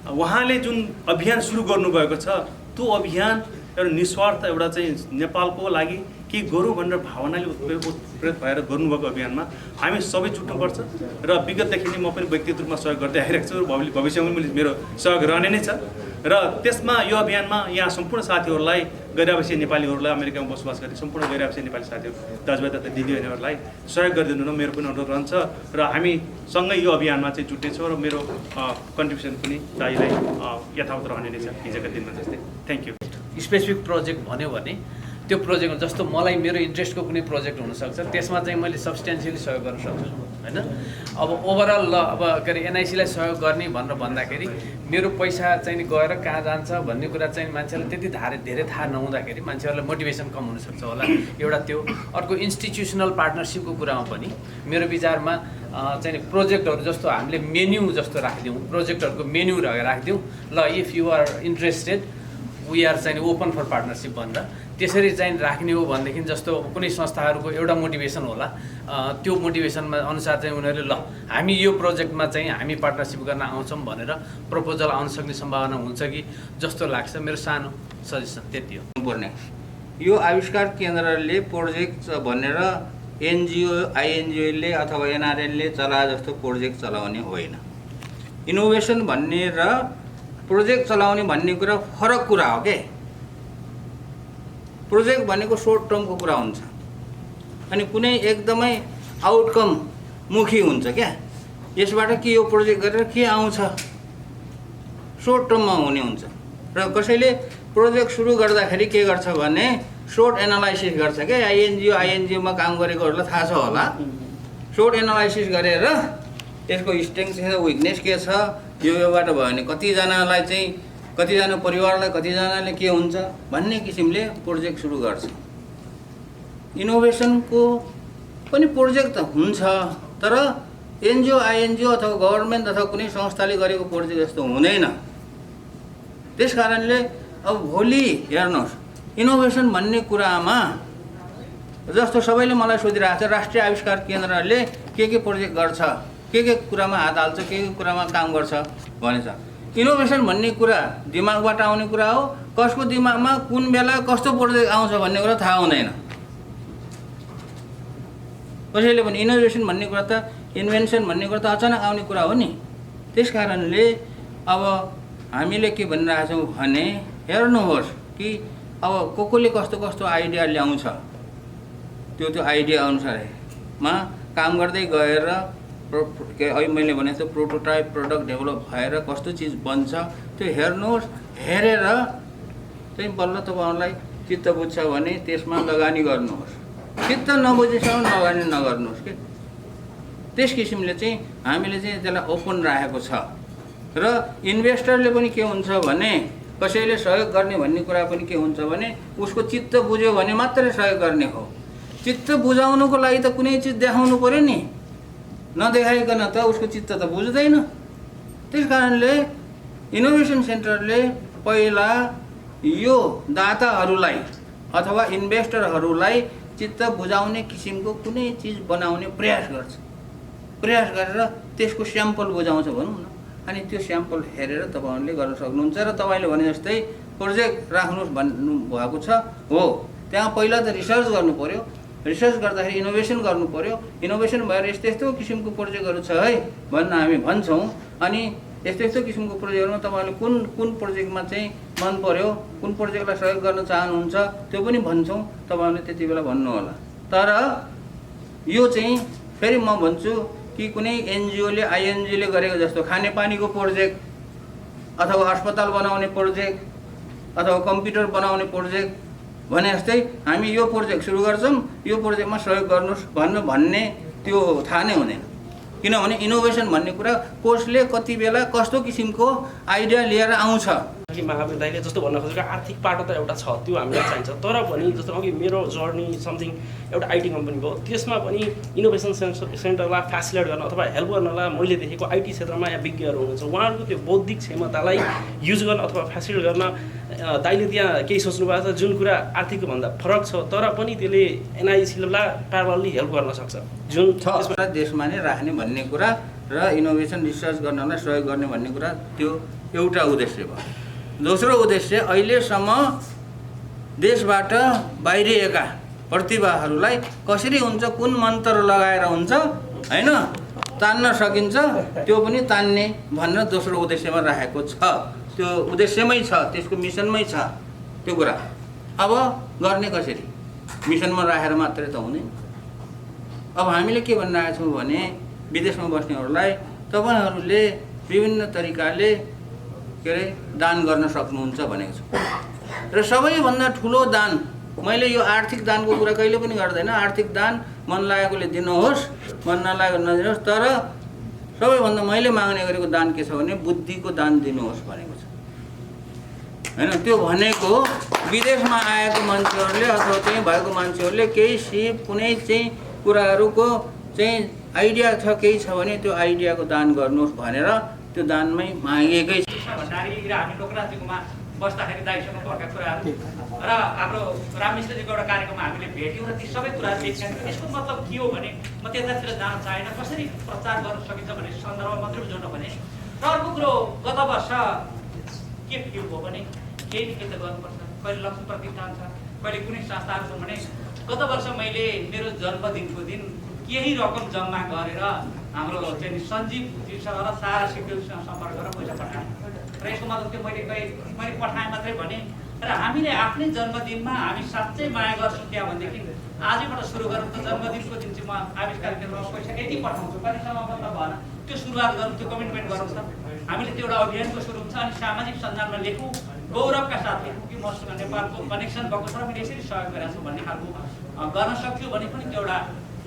उहाँले जुन अभियान सुरु गर्नुभएको छ त्यो अभियान एउटा निस्वार्थ एउटा चाहिँ नेपालको लागि के गरौँ भनेर भावनाले उत्प्रेरित भएर गर्नुभएको अभियानमा हामी सबै जुट्नुपर्छ र विगतदेखि नै म पनि व्यक्तिगत रूपमा सहयोग गर्दै आइरहेको छु र भविष्यमा पनि मेरो सहयोग रहने नै छ र त्यसमा यो अभियानमा यहाँ सम्पूर्ण साथीहरूलाई गैर-आवासीय नेपालीहरूलाई अमेरिकामा बसोबास गर्ने सम्पूर्ण गैर-आवासीय नेपाली साथीहरू दाजुभाइ तथा दिदीबहिनीहरूलाई सहयोग गरिदिनु न मेरो पनि अनुरोध रहन्छ र हामी सँगै यो अभियानमा चाहिँ जुट्नेछौँ र मेरो कन्ट्रिब्युसन पनि दाइलाई यथावत रहने नै छ हिजोका दिनमा जस्तै। Thank you. स्पेसिफिक प्रोजेक्ट भन्यो भने त्यो प्रोजेक्टमा जस्तो मलाई मेरो इन्ट्रेस्टको कुनै प्रोजेक्ट हुनसक्छ, त्यसमा चाहिँ मैले सब्सटेन्सियली सहयोग गर्न सक्छु होइन। अब ओभरअल अब के अरे NIC-लाई सहयोग गर्ने भनेर भन्दाखेरि मेरो पैसा चाहिँ गएर कहाँ जान्छ भन्ने कुरा चाहिँ मान्छेलाई त्यति धेरै थाहा नहुँदाखेरि मान्छेहरूलाई मोटिभेसन कम हुनसक्छ होला, एउटा त्यो। अर्को इन्स्टिट्युसनल पार्टनरसिपको कुरामा पनि मेरो विचारमा चाहिँ प्रोजेक्टहरू जस्तो हामीले मेन्यु जस्तो राखिदिउँ, प्रोजेक्टहरूको मेन्यु राखिदिउँ ल, if you are interested we are चाहिँ ओपन फर पार्टनरसिप भनेर त्यसरी चाहिँ राख्ने हो भनेदेखि जस्तो कुनै संस्थाहरूको एउटा मोटिभेसन होला, त्यो मोटिभेसनमा अनुसार चाहिँ उनीहरूले ल हामी यो प्रोजेक्टमा चाहिँ हामी पार्टनरसिप गर्न आउँछौँ भनेर प्रपोजल आउन सक्ने सम्भावना हुन्छ कि जस्तो लाग्छ। मेरो सानो सजेसन त्यति हो। पर्ने यो आविष्कार केन्द्रले प्रोजेक्ट भनेर NGO INGO-ले अथवा NRN-ले चलाए जस्तो प्रोजेक्ट चलाउने होइन। इनोभेसन भन्ने र प्रोजेक्ट चलाउने भन्ने कुरा फरक कुरा हो के। प्रोजेक्ट भनेको सर्ट टर्मको कुरा हुन्छ अनि कुनै एकदमै आउटकम मुखी हुन्छ क्या। यसबाट के यो प्रोजेक्ट गरेर के आउँछ सर्ट टर्ममा हुने हुन्छ र कसैले प्रोजेक्ट सुरु गर्दाखेरि के गर्छ भने सर्ट एनालाइसिस गर्छ क्या। INGO-मा काम गरेकोहरूलाई थाहा छ होला। सर्ट एनालाइसिस गरेर यसको स्ट्रेङ्थ के छ, विकनेस के छ, योबाट भयो भने कतिजनालाई चाहिँ कतिजना परिवारलाई कतिजनाले के हुन्छ भन्ने किसिमले प्रोजेक्ट सुरु गर्छ। इनोभेसनको पनि प्रोजेक्ट त हुन्छ तर NGO INGO अथवा गभर्मेन्ट अथवा कुनै संस्थाले गरेको प्रोजेक्ट जस्तो हुँदैन। त्यस कारणले अब भोलि हेर्नुहोस् इनोभेसन भन्ने कुरामा जस्तो सबैले मलाई सोधिरहेको छ राष्ट्रिय आविष्कार केन्द्रले के प्रोजेक्ट गर्छ, के कुरामा हात हाल्छ, के कुरामा काम गर्छ भनेछ। इनोभेसन भन्ने कुरा दिमागबाट आउने कुरा हो। कसको दिमागमा कुन बेला कस्तो प्रोजेक्ट आउँछ भन्ने कुरा थाहा हुँदैन कसैले पनि। इनोभेसन भन्ने कुरा त इन्भेन्सन भन्ने कुरा त अचानक आउने कुरा हो नि। त्यस कारणले अब हामीले के भनिरहेछौँ भने हेर्नुहोस् कि अब कसले कस्तो आइडिया ल्याउँछ त्यो आइडिया अनुसारमा काम गर्दै गएर अहिले मैले भने जस्तो प्रोटोटाइप प्रोडक्ट डेभलप भएर कस्तो चिज बन्छ त्यो हेर्नुहोस्। हेरेर चाहिँ बल्ल तपाईँहरूलाई चित्त बुझ्छ भने त्यसमा लगानी गर्नुहोस्, चित्त नबुझेसम्म लगानी नगर्नुहोस् कि। त्यस किसिमले चाहिँ हामीले चाहिँ त्यसलाई ओपन राखेको छ र इन्भेस्टरले पनि के हुन्छ भने कसैले सहयोग गर्ने भन्ने कुरा पनि के हुन्छ भने उसको चित्त बुझ्यो भने मात्रै सहयोग गर्ने हो। चित्त बुझाउनुको लागि त कुनै चिज देखाउनु पर्यो नि, नदेखाइकन त उसको चित्त त बुझ्दैन। त्यस कारणले इनोभेसन सेन्टरले पहिला यो दाताहरूलाई अथवा इन्भेस्टरहरूलाई चित्त बुझाउने किसिमको कुनै चिज बनाउने प्रयास गर्छ। प्रयास गरेर त्यसको स्याम्पल बुझाउँछ भनौँ न, अनि त्यो स्याम्पल हेरेर तपाईँहरूले गर्न सक्नुहुन्छ। र तपाईँले भने जस्तै प्रोजेक्ट राख्नुहोस् भन्नुभएको छ, हो त्यहाँ पहिला त रिसर्च गर्नु पर्यो। रिसर्च गर्दाखेरि इनोभेसन गर्नु पर्यो। इनोभेसन भएर यस्तो यस्तो किसिमको प्रोजेक्टहरू छ है भन्न हामी भन्छौँ। अनि यस्तो यस्तो किसिमको प्रोजेक्टहरूमा तपाईँहरूले कुन कुन प्रोजेक्टमा चाहिँ मन पर्यो, कुन प्रोजेक्टलाई सहयोग गर्न चाहनुहुन्छ त्यो पनि भन्छौँ। तपाईँहरूले त्यति बेला भन्नु होला। तर यो चाहिँ फेरि म भन्छु कि कुनै एनजिओले आइएनजिओले गरेको जस्तो खानेपानीको प्रोजेक्ट अथवा अस्पताल बनाउने प्रोजेक्ट अथवा कम्प्युटर बनाउने प्रोजेक्ट भने जस्तै हामी यो प्रोजेक्ट सुरु गर्छौँ, यो प्रोजेक्टमा सहयोग गर्नुहोस् भन्ने त्यो थाहा नै हुँदैन। किनभने इनोभेसन भन्ने कुरा कसले कति बेला कस्तो किसिमको आइडिया लिएर आउँछ। कि महावीर दाइले जस्तो भन्न खोजेको आर्थिक पाटो त एउटा छ, त्यो हामीलाई चाहिन्छ। तर पनि जस्तो अघि मेरो जर्नी समथिङ एउटा आइटी कम्पनी भयो, त्यसमा पनि इनोभेसन सेन्टरलाई फेसिलिटेट गर्न अथवा हेल्प गर्नलाई मैले देखेको आइटी क्षेत्रमा यहाँ विज्ञहरू हुनुहुन्छ, उहाँहरूको त्यो बौद्धिक क्षमतालाई युज गर्न अथवा फेसिलिटेट गर्न दाइले त्यहाँ केही सोच्नु भएको छ जुन कुरा आर्थिकको भन्दा फरक छ, तर पनि त्यसले एनआइसीलाई प्यारलली हेल्प गर्न सक्छ जुन देशमा नै राख्ने भन्ने कुरा र इनोभेसन रिसर्च गर्नलाई सहयोग गर्ने भन्ने कुरा त्यो एउटा उद्देश्य भयो। दोस्रो उद्देश्य अहिलेसम्म देशबाट बाहिरिएका प्रतिभाहरूलाई कसरी हुन्छ, कुन मन्त्र लगाएर हुन्छ हैन तान्न सकिन्छ, त्यो पनि तान्ने भनेर दोस्रो उद्देश्यमा राखेको छ। त्यो उद्देश्यमै छ, त्यसको मिसनमै छ त्यो कुरा। अब गर्ने कसरी? मिसनमा राखेर मात्रै त हुँदैन। अब हामीले के भनिरहेका छौँ भने विदेशमा बस्नेहरूलाई तपाईँहरूले विभिन्न तरिकाले के अरे दान गर्न सक्नुहुन्छ भनेको छ। र सबैभन्दा ठुलो दान, मैले यो आर्थिक दानको कुरा कहिले पनि गर्दैन। आर्थिक दान मन लागेकोले दिनुहोस्, मन नलागेको नदिनुहोस्, तर सबैभन्दा मैले माग्ने गरेको दान के छ भने बुद्धिको दान दिनुहोस् भनेको छ हैन। त्यो भनेको विदेशमा आएको मान्छेहरूले अथवा चाहिँ भएको मान्छेहरूले केही सिप कुनै चाहिँ कुराहरूको चाहिँ आइडिया छ, केही छ भने त्यो आइडियाको दान गर्नुहोस् भनेर त्यो दानमै मागेकै छ। भण्डारी र हामी लोकराज्यकोमा बस्दाखेरि दाइसँग भएका कुराहरू र हाम्रो राममिश्रजीको एउटा कार्यक्रममा हामीले भेट्यौँ र ती सबै कुराहरू देखिन्छ। यसको मतलब के हो भने म त्यतातिर जान चाहेन, कसरी प्रचार गर्न सकिन्छ भन्ने सन्दर्भमा मात्रै जोड्न भने। र अर्को कुरो गत वर्ष के फिल भयो भने केही न केही त गर्नुपर्छ, कहिले लक्ष्मी प्रतिष्ठान छ, कहिले कुनै संस्थाहरू छन् भने गत वर्ष मैले मेरो जन्मदिनको दिन केही रकम जम्मा गरेर हाम्रो चाहिँ सञ्जीवजीसँग र सारा सिक्युरिटीसँग सम्पर्क गरेर पैसा पठाएँ। र यसको मतलब त्यो मैले पठाएँ मात्रै भने र हामीले आफ्नै जन्मदिनमा हामी साँच्चै माया गर्छौँ क्या भनेदेखि आजैबाट सुरु गरौँ त। जन्मदिनको दिन चाहिँ म आविष्कार केन्द्रमा पैसा यति पठाउँछु, कतिसम्म मतलब भएन, त्यो सुरुवात गरौँ, त्यो कमिटमेन्ट गरौँ त। हामीले त्यो एउटा अभियानको सुरु हुन्छ अनि सामाजिक सञ्जालमा लेखौँ, गौरवका साथ लेखौँ कि मसँग नेपालको कनेक्सन भएको छ र मैले यसरी सहयोग गरेको छु भन्ने खालको गर्न सक्यो भने पनि त्यो एउटा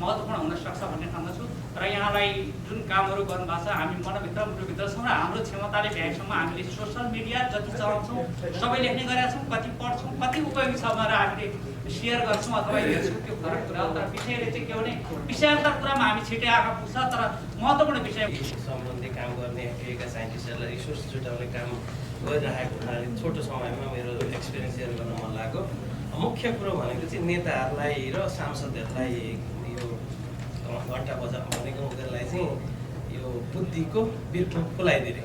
महत्त्वपूर्ण हुनसक्छ भन्ने ठान्छु। र यहाँलाई जुन कामहरू गर्नुभएको छ हामी मनभित्र छौँ र हाम्रो क्षमताले भ्याएसम्म हामीले सोसल मिडिया जति चलाउँछौँ, सबै लेख्ने गरेका छौँ, कति पढ्छौँ, कति उपयोगी छ भनेर हामीले सेयर गर्छौँ अथवा हेर्छौँ, त्यो फरक कुरा हो। तर विषयले चाहिँ के भने विषयान्तर कुरामा हामी छिटै आँखा पुग्छ, तर महत्त्वपूर्ण विषय सम्बन्धी काम गर्ने एका साइन्टिस्टहरूलाई रिसोर्स जुटाउने काम गरिरहेको हुनाले छोटो समयमा मेरो एक्सपिरियन्स सेयर गर्न मन लाग्यो। मुख्य कुरो भनेको चाहिँ नेताहरूलाई र सांसदहरूलाई यो घन्टा बजा भनेको उनीहरूलाई चाहिँ यो बुद्धिको बिर्को खुलाइदिने,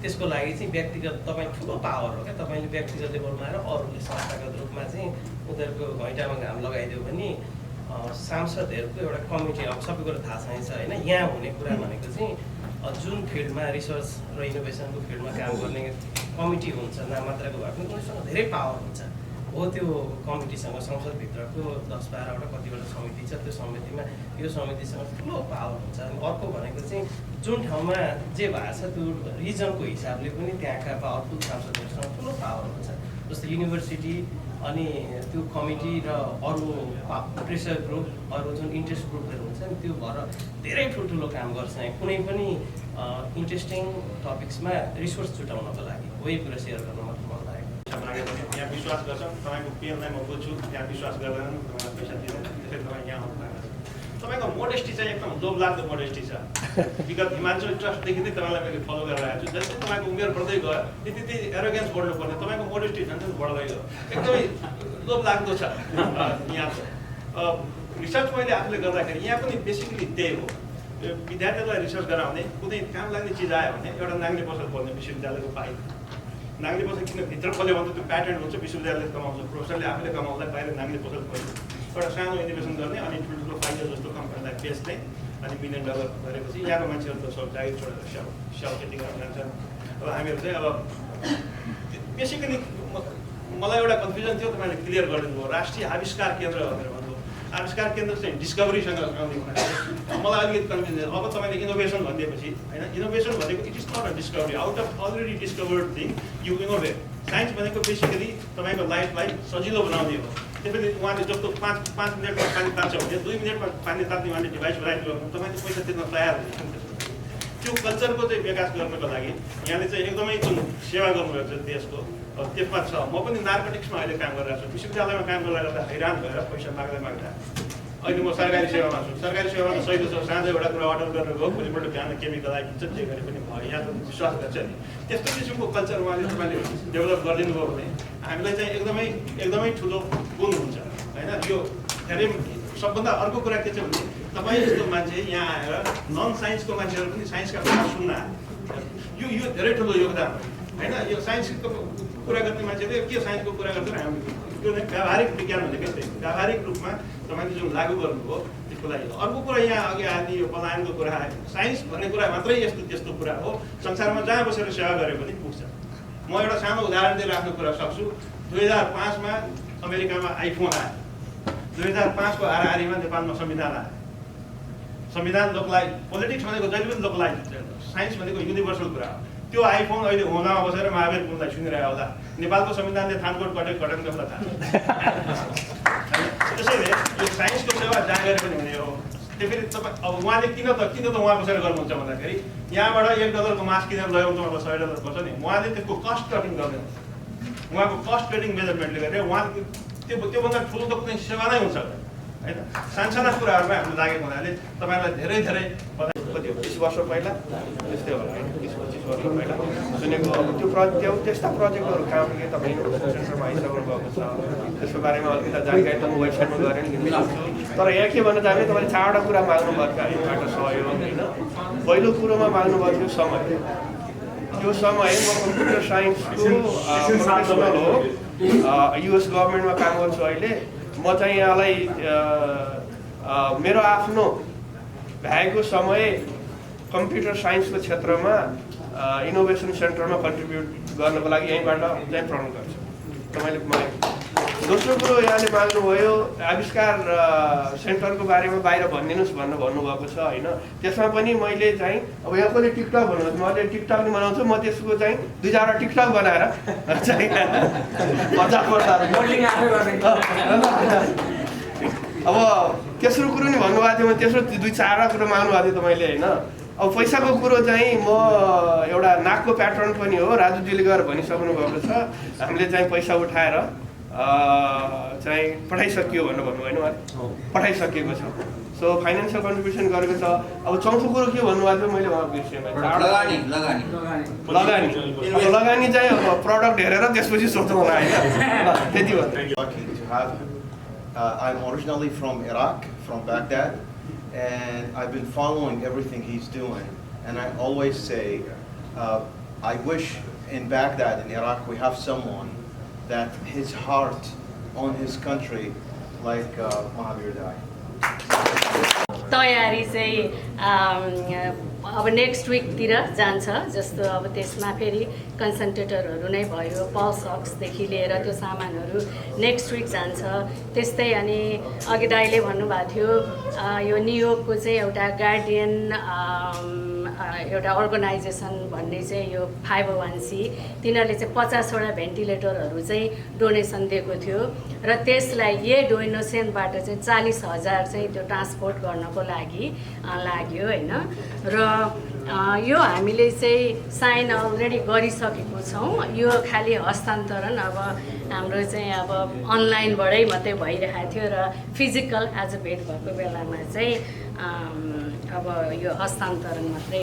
त्यसको लागि चाहिँ व्यक्तिगत तपाईँ ठुलो पावर हो क्या। तपाईँले व्यक्तिगत लेभलमा र अरूले संस्थागत रूपमा चाहिँ उनीहरूको घैँटामा घाम लगाइदियो भने सांसदहरूको एउटा कमिटी, अब सबै कुरो थाहा छैन होइन। यहाँ हुने कुरा भनेको चाहिँ जुन फिल्डमा रिसर्च र इनोभेसनको फिल्डमा काम गर्ने कमिटी हुन्छ, नाम मात्रको भए पनि उनीसँग धेरै पावर हुन्छ हो। त्यो कमिटीसँग संसदभित्रको 10-12वटा कतिवटा समिति छ, त्यो समितिमा यो समितिसँग ठुलो पावर हुन्छ। अनि अर्को भनेको चाहिँ जुन ठाउँमा जे भएको छ त्यो रिजनको हिसाबले पनि त्यहाँका पावरफुल सांसदहरूसँग ठुलो पावर हुन्छ। जस्तो युनिभर्सिटी अनि त्यो कमिटी र अरू प्रेसर ग्रुप, अरू जुन इन्ट्रेस्ट ग्रुपहरू हुन्छ नि, त्यो भएर धेरै ठुल्ठुलो काम गर्छ। कुनै पनि इन्ट्रेस्टिङ टपिक्समा रिसोर्स जुटाउनको लागि वही कुरा सेयर गर्न मात्र मन लागेको। यहाँ विश्वास गर्छ तपाईँको पिएमलाई म बुझ्छु, त्यहाँ विश्वास गर्दैन, तपाईँलाई पैसा दिँदैन, त्यसरी तपाईँ यहाँ आउनु भएको छ। तपाईँको मोडेस्टी चाहिँ एकदम लोभलाग्दो मोडेस्टी छ। विगत हिमाचल ट्रस्टदेखि नै तपाईँलाई मैले फलो गरेर आएको छु। जस्तै तपाईँको उमेर बढ्दै गयो त्यति एरोगेन्स बढ्नु पर्ने, तपाईँको मोडेस्टी झन् बढ्दै गयो, एकदमै लोभलाग्दो छ। यहाँको रिसर्च मैले आफूले गर्दाखेरि यहाँ पनि बेसिकली त्यही हो। विद्यार्थीहरूलाई रिसर्च गराउने कुनै काम लाग्ने चिज आयो भने एउटा नाङ्गे पसल खोल्ने विश्वविद्यालयको फाइदा। नाङ्गे पसल किन भित्र खोल्यो भने त्यो प्याटर्न हुन्छ, विश्वविद्यालयले कमाउँछ, प्रोफेसरले आफूले कमाउँदा बाहिर नाङ्गे पसल खोल्ने, एउटा सानो इनोभेसन गर्ने अनि ठुल्ठुलो फाइदा जस्तो कम्पनीलाई बेच्ने अनि $1 मिलियन गरेपछि यहाँको मान्छेहरू त सब जागिर छोडेर स्याउ खेती गर्न जान्छन्। अब हामीहरू चाहिँ अब बेसिकली मलाई एउटा कन्फ्युजन थियो, तपाईँले क्लियर गरिदिनु भयो। राष्ट्रिय आविष्कार केन्द्र भनेर भन्नुभयो, आविष्कार केन्द्र चाहिँ डिस्कभरीसँग आउने मलाई अलिकति कन्फ्युजन। अब तपाईँले इनोभेसन भनिदिएपछि होइन, इनोभेसन भनेको it is not a discovery, out of already discovered thing you innovate. Science भनेको बेसिकली तपाईँको लाइफलाई सजिलो बनाउने हो। त्यसपछि उहाँले जस्तो 5 मिनटमा पानी तात्छ भने 2 मिनटमा पानी तात्ने उहाँले डिभाइस बनाइदिनु भयो भने तपाईँले पैसा तिर्न तयार हुन्छ। त्यो कल्चरको चाहिँ विकास गर्नको लागि यहाँले चाहिँ एकदमै जुन सेवा गर्नुभएको छ देशको त्यसमा छ। म पनि नार्कोटिक्समा अहिले काम गरिरहेको छु, विश्वविद्यालयमा काम गर्दा हैरान भएर पैसा माग्दा अहिले म सरकारी सेवामा छु। सरकारी सेवामा सही छ, साँझ एउटा कुरा अर्डर गरेर गयो, भोलिपल्ट बिहान केमिकल आइपुग्छ, जे गरे पनि भयो। यहाँ त विश्वास गर्छ नि। त्यस्तो किसिमको कल्चर उहाँले तपाईँले डेभलप गरिदिनु भयो भने हामीलाई चाहिँ एकदमै ठुलो गुण हुन्छ होइन। यो धेरै सबभन्दा अर्को कुरा के छ भने तपाईँ जस्तो मान्छे यहाँ आएर नन साइन्सको मान्छेहरू पनि साइन्सका कुरा सुन्न यो धेरै ठुलो योगदान हो होइन। यो साइन्सको कुरा गर्ने मान्छेले के साइन्सको कुरा गर्छ हामी यो व्यावहारिक विज्ञान भनेको त्यही व्यावहारिक रूपमा तपाईँले जुन लागू गर्नुभयो त्यसको लागि। अर्को कुरा यहाँ अघि आदि यो पलायनको कुरा आयो, साइन्स भन्ने कुरा मात्रै यस्तो त्यस्तो कुरा हो, संसारमा जहाँ बसेर सेवा गरे पनि पुग्छ। म एउटा सानो उदाहरण दिएर आफ्नो कुरा सक्छु। 2005मा अमेरिकामा आइफोन आयो, 2005को हाराहारीमा नेपालमा संविधान आयो। संविधान लोकलाइज, पोलिटिक्स भनेको जहिले पनि लोकलाइज, साइन्स भनेको युनिभर्सल कुरा हो। त्यो आइफोन अहिले होनामा बसेर महावीर पुनलाई सुनिरहेको होला। नेपालको संविधानले थानकोट गठन गर्दा थाहा। त्यसैले यो साइन्सको सेवा जहाँ गरे पनि हुने हो। त्यो फेरि तपाईँ अब उहाँले किन त उहाँ बसेर गर्नुहुन्छ भन्दाखेरि यहाँबाट $1 को मास किनेर लग्यो भने तपाईँलाई $100 पर्छ नि। उहाँले त्यसको कस्ट कटिङ गर्ने, उहाँको कस्ट कटिङ मेजरमेन्टले गरेर उहाँको त्योभन्दा ठुलो त कुनै सेवा नै हुन्छ होइन। सानसाना कुराहरूमा हामीले लागेको हुनाले तपाईँलाई धेरै कति 20 वर्ष पहिला त्यस्तै होला होइन, 20-25 वर्ष पहिला सुनेको। अब त्यो त्यस्ता प्रोजेक्टहरू काम के तपाईँको सेन्टरमा आइसक्नु भएको छ, त्यसको बारेमा अलिकति जानकारी त म वेबसाइटमा गरेर दिन्छु। तर यहाँ के भन्न चाहन्छु, तपाईँले 4वटा कुरा माग्नुभएको थियो हामीबाट सहयोग होइन। पहिलो कुरोमा माग्नुभएको थियो समय। त्यो समय म कम्प्युटर साइन्सको प्रोफेसनल हो, US गभर्मेन्टमा काम गर्छु अहिले। म चाहिँ यहाँलाई मेरो आफ्नो भ्याएको समय कम्प्युटर साइन्सको क्षेत्रमा इनोभेसन सेन्टरमा कन्ट्रिब्युट गर्नको लागि यहीँबाट चाहिँ प्रण गर्छु तपाईँले मलाई। दोस्रो कुरो यहाँले माग्नुभयो आविष्कार सेन्टरको बारेमा बाहिर भनिदिनुहोस् भनेर भन्नुभएको छ होइन। त्यसमा पनि मैले चाहिँ अब यहाँ कसले टिकटक भन्नुहोस्, म अहिले टिकटक नि बनाउँछु, म त्यसको चाहिँ 2-4 टिकटक बनाएर चाहिँ अब तेस्रो कुरो नि भन्नुभएको थियो, म तेस्रो 2-4 कुरो माग्नुभएको थियो तपाईँले होइन। अब पैसाको कुरो चाहिँ म एउटा नाकको प्याटर्न पनि हो, राजुजीले गएर भनिसक्नु भएको छ। हामीले चाहिँ पैसा उठाएर चाहिँ पठाइसकियो भनेर भन्नुभयो होइन, उहाँले पठाइसकिएको छ। सो फाइनेन्सियल कन्ट्रिब्युसन गरेको छ। अब चौथो कुरो के भन्नुभएको थियो मैले उहाँको विषयमा लगानी चाहिँ अब प्रडक्ट हेरेर त्यसपछि सोध्नु होला होइन, त्यति भन्नु। I'm originally from Iraq, from Baghdad, and I've been following everything he's doing. And I always say, I wish in Baghdad, in Iraq, we have someone that his heart on his country like Mahavir Dai. तयारी चाहिँ अब next विकतिर जान्छ। जस्तो अब त्यसमा फेरि कन्सन्ट्रेटरहरू नै भयो, पल्स अक्सदेखि लिएर त्यो सामानहरू नेक्स्ट विक जान्छ। त्यस्तै अनि अघि दाइले भन्नुभएको थियो यो न्युयोर्कको चाहिँ एउटा गार्डियन एउटा अर्गनाइजेसन भन्ने चाहिँ यो 501c तिनीहरूले चाहिँ 50वटा भेन्टिलेटरहरू चाहिँ डोनेसन दिएको थियो र त्यसलाई यही डोनेसनबाट चाहिँ 40,000 चाहिँ त्यो ट्रान्सपोर्ट गर्नको लागि लाग्यो होइन। र यो हामीले चाहिँ साइन अलरेडी गरिसकेको छौँ। यो खालि हस्तान्तरण अब हाम्रो चाहिँ अब अनलाइनबाटै मात्रै भइरहेको थियो र फिजिकल आज भेट भएको बेलामा चाहिँ अब यो हस्तान्तरण मात्रै